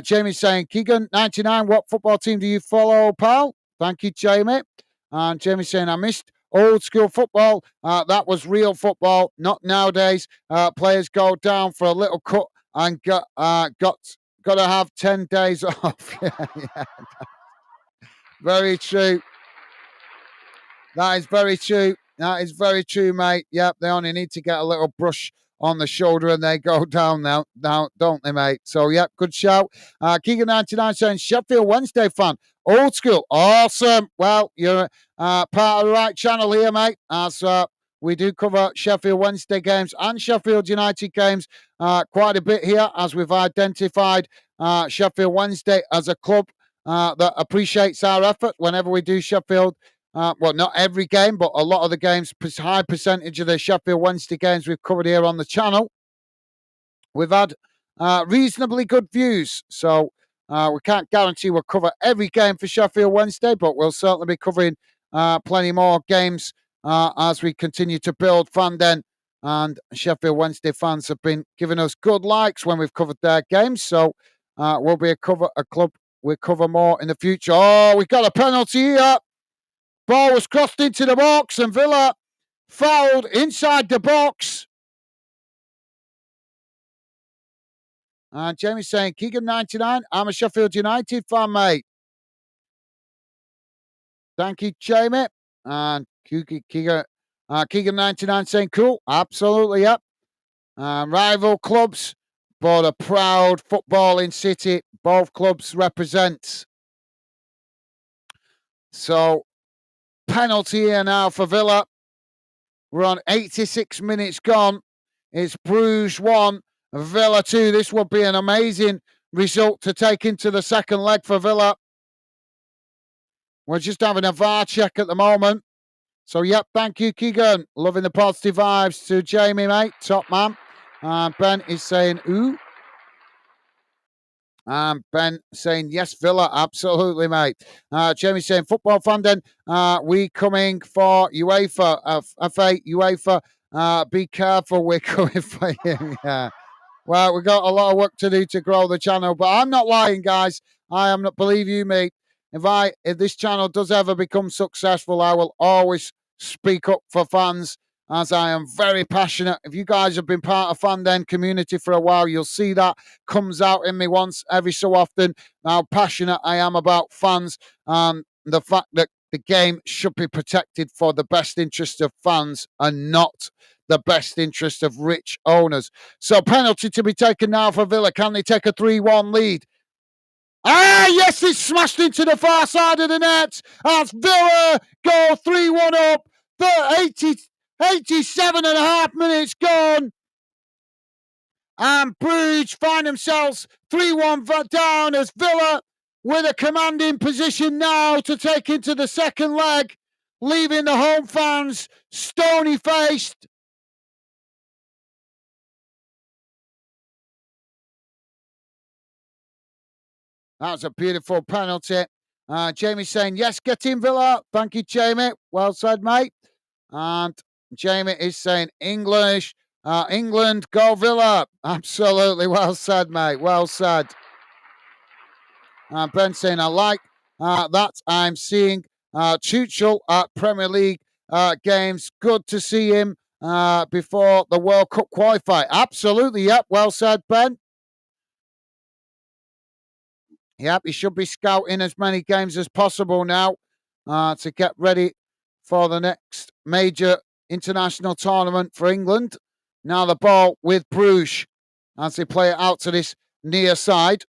Jamie's saying, Keegan, 99, what football team do you follow, pal? Thank you, Jamie. And Jamie's saying, I missed old school football. That was real football, not nowadays. Players go down for a little cut and got to have 10 days off. Yeah. Very true. That is very true. That is very true, mate. Yep, they only need to get a little brush on the shoulder and they go down now, don't they, mate? So, yep, good shout. Keegan99 saying, Sheffield Wednesday fan. Old school. Awesome. Well, you're part of the right channel here, mate. As we do cover Sheffield Wednesday games and Sheffield United games quite a bit here, as we've identified Sheffield Wednesday as a club that appreciates our effort whenever we do Sheffield. Well, not every game, but a lot of the games, high percentage of the Sheffield Wednesday games we've covered here on the channel. We've had reasonably good views, so we can't guarantee we'll cover every game for Sheffield Wednesday, but we'll certainly be covering plenty more games as we continue to build fan den. And Sheffield Wednesday fans have been giving us good likes when we've covered their games, so we'll be a club we'll cover more in the future. Oh, we've got a penalty here. Ball was crossed into the box and Villa fouled inside the box. And Jamie's saying, Keegan99, I'm a Sheffield United fan, mate. Thank you, Jamie. And Keegan99 saying, cool, absolutely, yep. Rival clubs, but a proud footballing city. Both clubs represent. So, penalty here now for Villa. We're on 86 minutes gone. It's Bruges 1, Villa 2. This would be an amazing result to take into the second leg for Villa. We're just having a VAR check at the moment. So, yep, thank you, Keegan. Loving the positive vibes to Jamie, mate. Top man. Ben is saying, ooh. Ben saying, yes, Villa, absolutely, mate. Jamie saying, football fan then, we coming for UEFA, FA, UEFA, be careful, we're coming for you. Yeah. Well, we've got a lot of work to do to grow the channel, but I'm not lying, guys. I am not, believe you me, if this channel does ever become successful, I will always speak up for fans, as I am very passionate. If you guys have been part of Fan Den community for a while, you'll see that comes out in me once every so often, how passionate I am about fans and the fact that the game should be protected for the best interest of fans and not the best interest of rich owners. So penalty to be taken now for Villa. Can they take a 3-1 lead? Yes, it's smashed into the far side of the net as Villa go 3-1 up. 87 and a half minutes gone. And Brugge find themselves 3-1 down as Villa with a commanding position now to take into the second leg, leaving the home fans stony-faced. That's a beautiful penalty. Jamie saying, yes, get in, Villa. Thank you, Jamie. Well said, mate. And Jamie is saying, English England, go Villa. Absolutely. Well said, mate. Well said. Ben saying, I like that. I'm seeing Tuchel at Premier League games. Good to see him before the World Cup qualify. Absolutely. Yep. Well said, Ben. Yep. He should be scouting as many games as possible now to get ready for the next major international tournament for England. Now the ball with Brugge as they play it out to this near side.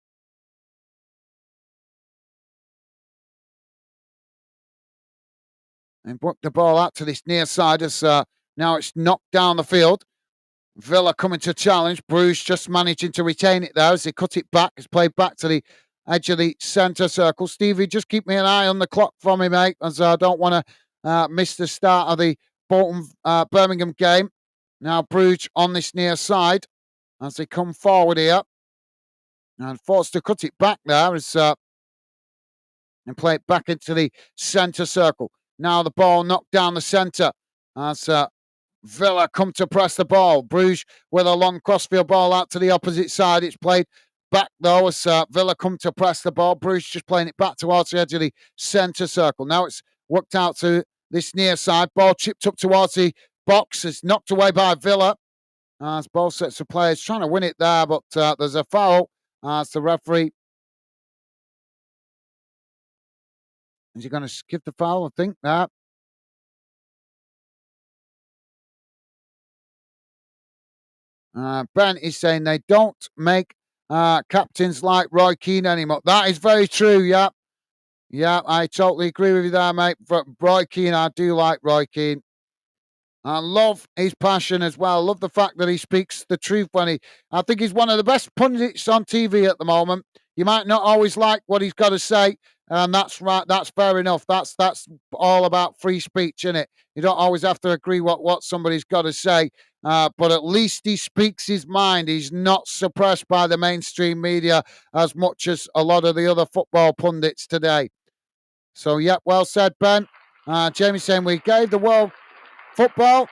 And put the ball out to this near side as now it's knocked down the field. Villa coming to challenge. Brugge just managing to retain it there as they cut it back. It's played back to the edge of the centre circle. Stevie, just keep me an eye on the clock for me, mate, as I don't want to miss the start of the Bolton Birmingham game. Now Brugge on this near side as they come forward here. And forced to cut it back there as and play it back into the centre circle. Now the ball knocked down the centre as Villa come to press the ball. Brugge with a long crossfield ball out to the opposite side. It's played back though as Villa come to press the ball. Brugge just playing it back towards the edge of the centre circle. Now it's worked out to this near side. Ball chipped up towards the box. It's knocked away by Villa. As both sets of players trying to win it there, but there's a foul as the referee. Is he going to skip the foul? I think that. Ben is saying they don't make captains like Roy Keane anymore. That is very true, yeah. Yeah, I totally agree with you there, mate. Roy Keane, I do like Roy Keane. I love his passion as well. I love the fact that he speaks the truth I think he's one of the best pundits on TV at the moment. You might not always like what he's got to say, and that's right. That's fair enough. That's all about free speech, isn't it? You don't always have to agree what somebody's got to say, but at least he speaks his mind. He's not suppressed by the mainstream media as much as a lot of the other football pundits today. So, yeah, well said, Ben. Jamie saying we gave the world football,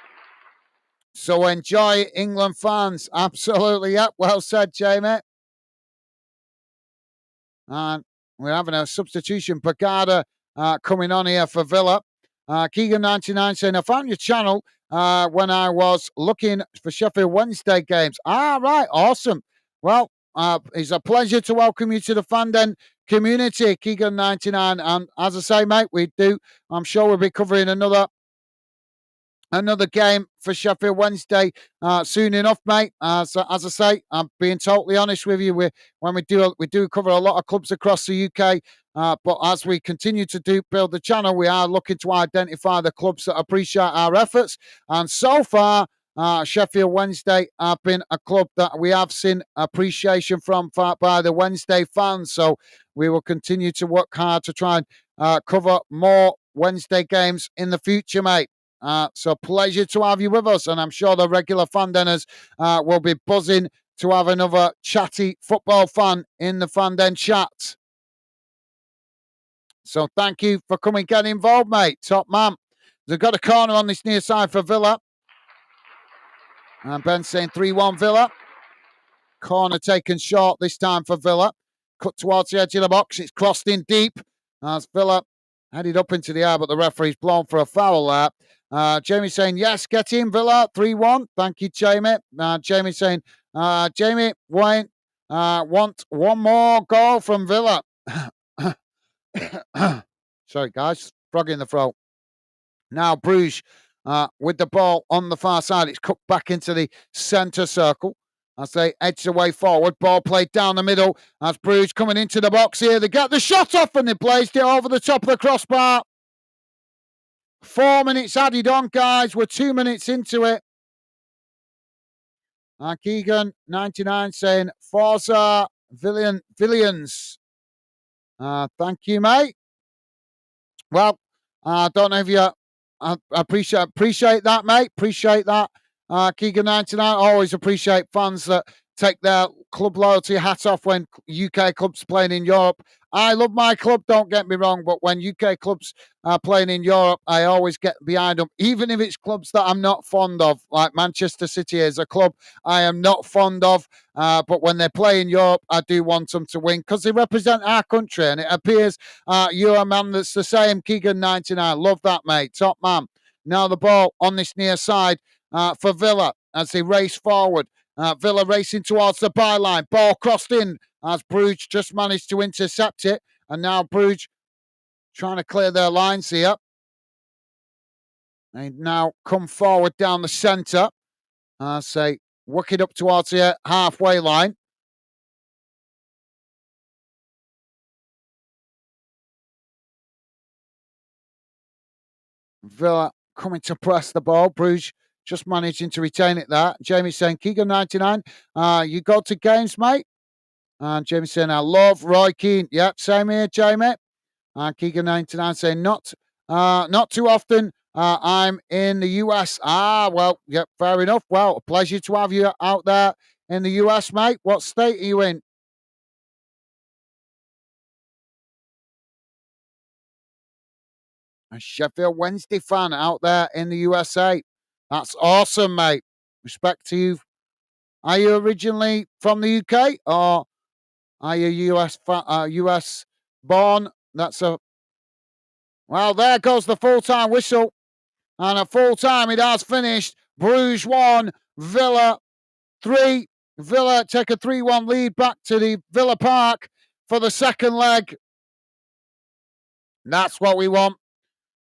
so enjoy it, England fans. Absolutely, yep. Well said, Jamie. And we're having a substitution. Pagada coming on here for Villa. Keegan99 saying, I found your channel when I was looking for Sheffield Wednesday games. Ah, right. Awesome. Well, it's a pleasure to welcome you to the Fanden community, Keegan99. And as I say, mate, I'm sure we'll be covering another game for Sheffield Wednesday soon enough, mate. So as I say, I'm being totally honest with you. When we do cover a lot of clubs across the UK, but as we continue to build the channel, we are looking to identify the clubs that appreciate our efforts. And so far, Sheffield Wednesday have been a club that we have seen appreciation from by the Wednesday fans. So we will continue to work hard to try and cover more Wednesday games in the future, mate. So pleasure to have you with us, and I'm sure the regular Fandenners will be buzzing to have another chatty football fan in the Fanden chat. So thank you for coming, getting involved, mate. Top man. They've got a corner on this near side for Villa. And Ben saying 3-1 Villa. Corner taken short this time for Villa. Cut towards the edge of the box. It's crossed in deep as Villa headed up into the air, but the referee's blown for a foul there. Jamie saying, yes, get in, Villa, 3-1. Thank you, Jamie. Jamie saying, Jamie, Wayne, want one more goal from Villa. Sorry, guys, frog in the throat. Now, Brugge with the ball on the far side. It's cut back into the centre circle as they edge the way forward. Ball played down the middle as Brugge coming into the box here. They get the shot off and they placed it over the top of the crossbar. 4 minutes added on, guys. We're 2 minutes into it. Keegan99 saying, Forza Villains. Thank you, mate. Well, I don't know if you... I appreciate that, mate. Appreciate that. Keegan99. Always appreciate fans that take their club loyalty hat off when UK clubs playing in Europe. I love my club, don't get me wrong, but when UK clubs are playing in Europe, I always get behind them, even if it's clubs that I'm not fond of, like Manchester City is a club I am not fond of. But when they play in Europe, I do want them to win because they represent our country. And it appears you're a man that's the same. Keegan99, love that, mate. Top man. Now the ball on this near side for Villa as they race forward. Villa racing towards the byline. Ball crossed in as Brugge just managed to intercept it. And now Brugge trying to clear their lines here. They now come forward down the centre. Say, work it up towards the halfway line. Villa coming to press the ball. Brugge just managing to retain it there. Jamie saying, Keegan99, you go to games, mate? And Jamie saying, I love Roy Keane. Yep, same here, Jamie. And Keegan99 saying, not too often. I'm in the US. Well, yep, fair enough. Well, a pleasure to have you out there in the US, mate. What state are you in? A Sheffield Wednesday fan out there in the USA. That's awesome, mate. Respect to you. Are you originally from the UK or are you US born? Well, there goes the full-time whistle. And at full-time, it has finished. Bruges 1, Villa 3. Villa take a 3-1 lead back to the Villa Park for the second leg. That's what we want.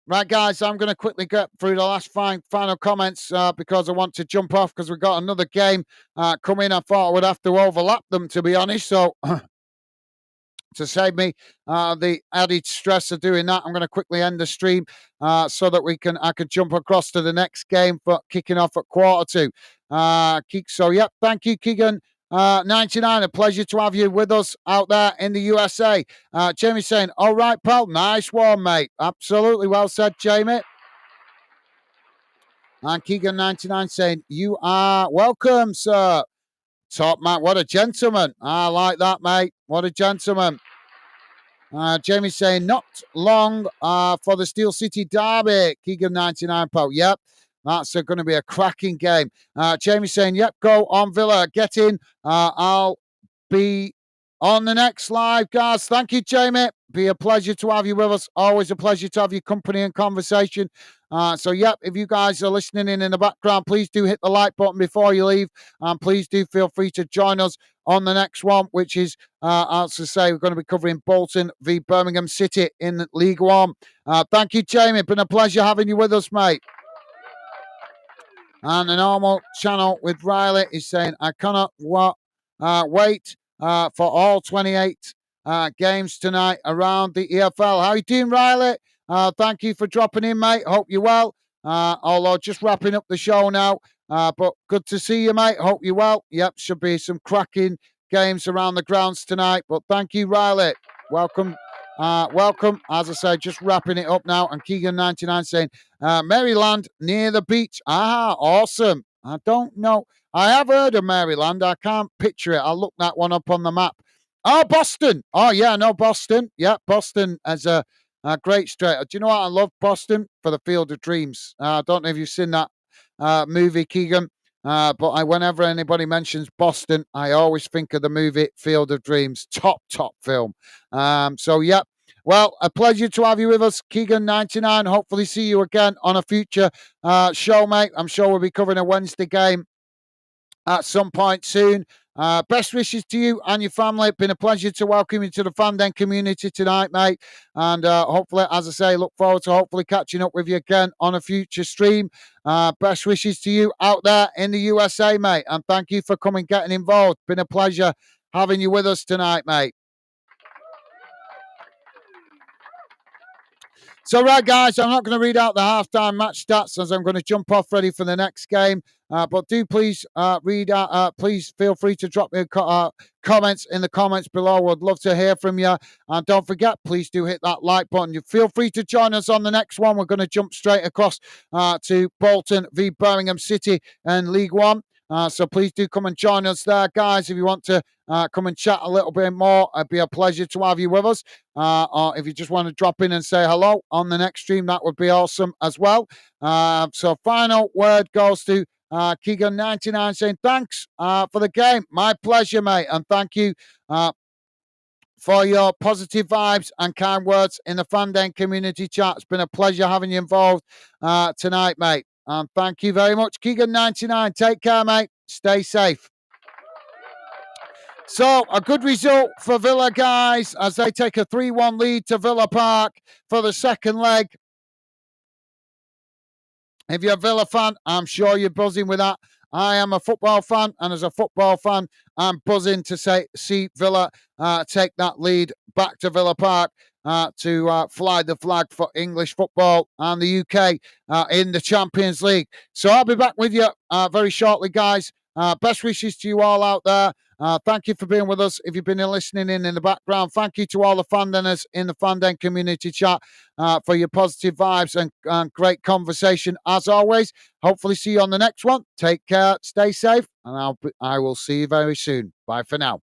Right, guys, I'm going to quickly get through the last final comments because I want to jump off because we've got another game coming. I thought I would have to overlap them, to be honest. So to save me the added stress of doing that, I'm going to quickly end the stream so that I can jump across to the next game for kicking off at 1:45. So, yep, thank you, Keegan. 99, a pleasure to have you with us out there in the USA. Jamie saying, all right, pal, nice one, mate. Absolutely well said, Jamie. And Keegan99 saying, you are welcome, sir. Top man, what a gentleman. I like that, mate. What a gentleman. Jamie saying, not long for the Steel City derby. Keegan99, pal. Yep. That's going to be a cracking game. Jamie saying, yep, go on, Villa. Get in. I'll be on the next live, guys. Thank you, Jamie. Be a pleasure to have you with us. Always a pleasure to have your company and conversation. So, yep, if you guys are listening in the background, please do hit the like button before you leave. And please do feel free to join us on the next one, which is, as I say, we're going to be covering Bolton v Birmingham City in League One. Thank you, Jamie. Been a pleasure having you with us, mate. And the normal channel with Riley is saying, I cannot wait for all 28 games tonight around the EFL. How you doing, Riley? Thank you for dropping in, mate. Hope you're well. Although just wrapping up the show now. But good to see you, mate. Hope you're well. Yep, should be some cracking games around the grounds tonight. But thank you, Riley. Welcome. Welcome. As I say, just wrapping it up now. And Keegan99 saying, Maryland near the beach. Awesome. I don't know. I have heard of Maryland. I can't picture it. I'll look that one up on the map. Oh, Boston. Oh, yeah, no, Boston. Yeah, Boston as a great straight. Do you know what? I love Boston for the Field of Dreams. I don't know if you've seen that movie, Keegan. But whenever anybody mentions Boston, I always think of the movie Field of Dreams. Top film. So, yeah. Well, a pleasure to have you with us, Keegan99. Hopefully see you again on a future show, mate. I'm sure we'll be covering a Wednesday game at some point soon. Best wishes to you and your family. It's been a pleasure to welcome you to the Fan Den community tonight, mate. And hopefully, as I say, look forward to hopefully catching up with you again on a future stream. Best wishes to you out there in the USA, mate. And thank you for coming, getting involved. Been a pleasure having you with us tonight, mate. So, right, guys, I'm not going to read out the halftime match stats as I'm going to jump off ready for the next game. But do please read out. Please feel free to drop me comments in the comments below. Would love to hear from you. And don't forget, please do hit that like button. You feel free to join us on the next one. We're going to jump straight across to Bolton v Birmingham City in League One. So please do come and join us there, guys. If you want to come and chat a little bit more, it'd be a pleasure to have you with us. Or if you just want to drop in and say hello on the next stream, that would be awesome as well. So final word goes to Keegan99 saying thanks for the game. My pleasure, mate. And thank you for your positive vibes and kind words in the Fandom community chat. It's been a pleasure having you involved tonight, mate. Thank you very much, Keegan99. Take care, mate. Stay safe. So, a good result for Villa, guys, as they take a 3-1 lead to Villa Park for the second leg. If you're a Villa fan, I'm sure you're buzzing with that. I am a football fan, and as a football fan, I'm buzzing to see Villa take that lead back to Villa Park to fly the flag for English football and the UK in the Champions League. So I'll be back with you very shortly, guys. Best wishes to you all out there. Thank you for being with us. If you've been listening in the background, thank you to all the Fandenners in the Fandom community chat for your positive vibes and great conversation as always. Hopefully see you on the next one. Take care, stay safe, and I will see you very soon. Bye for now.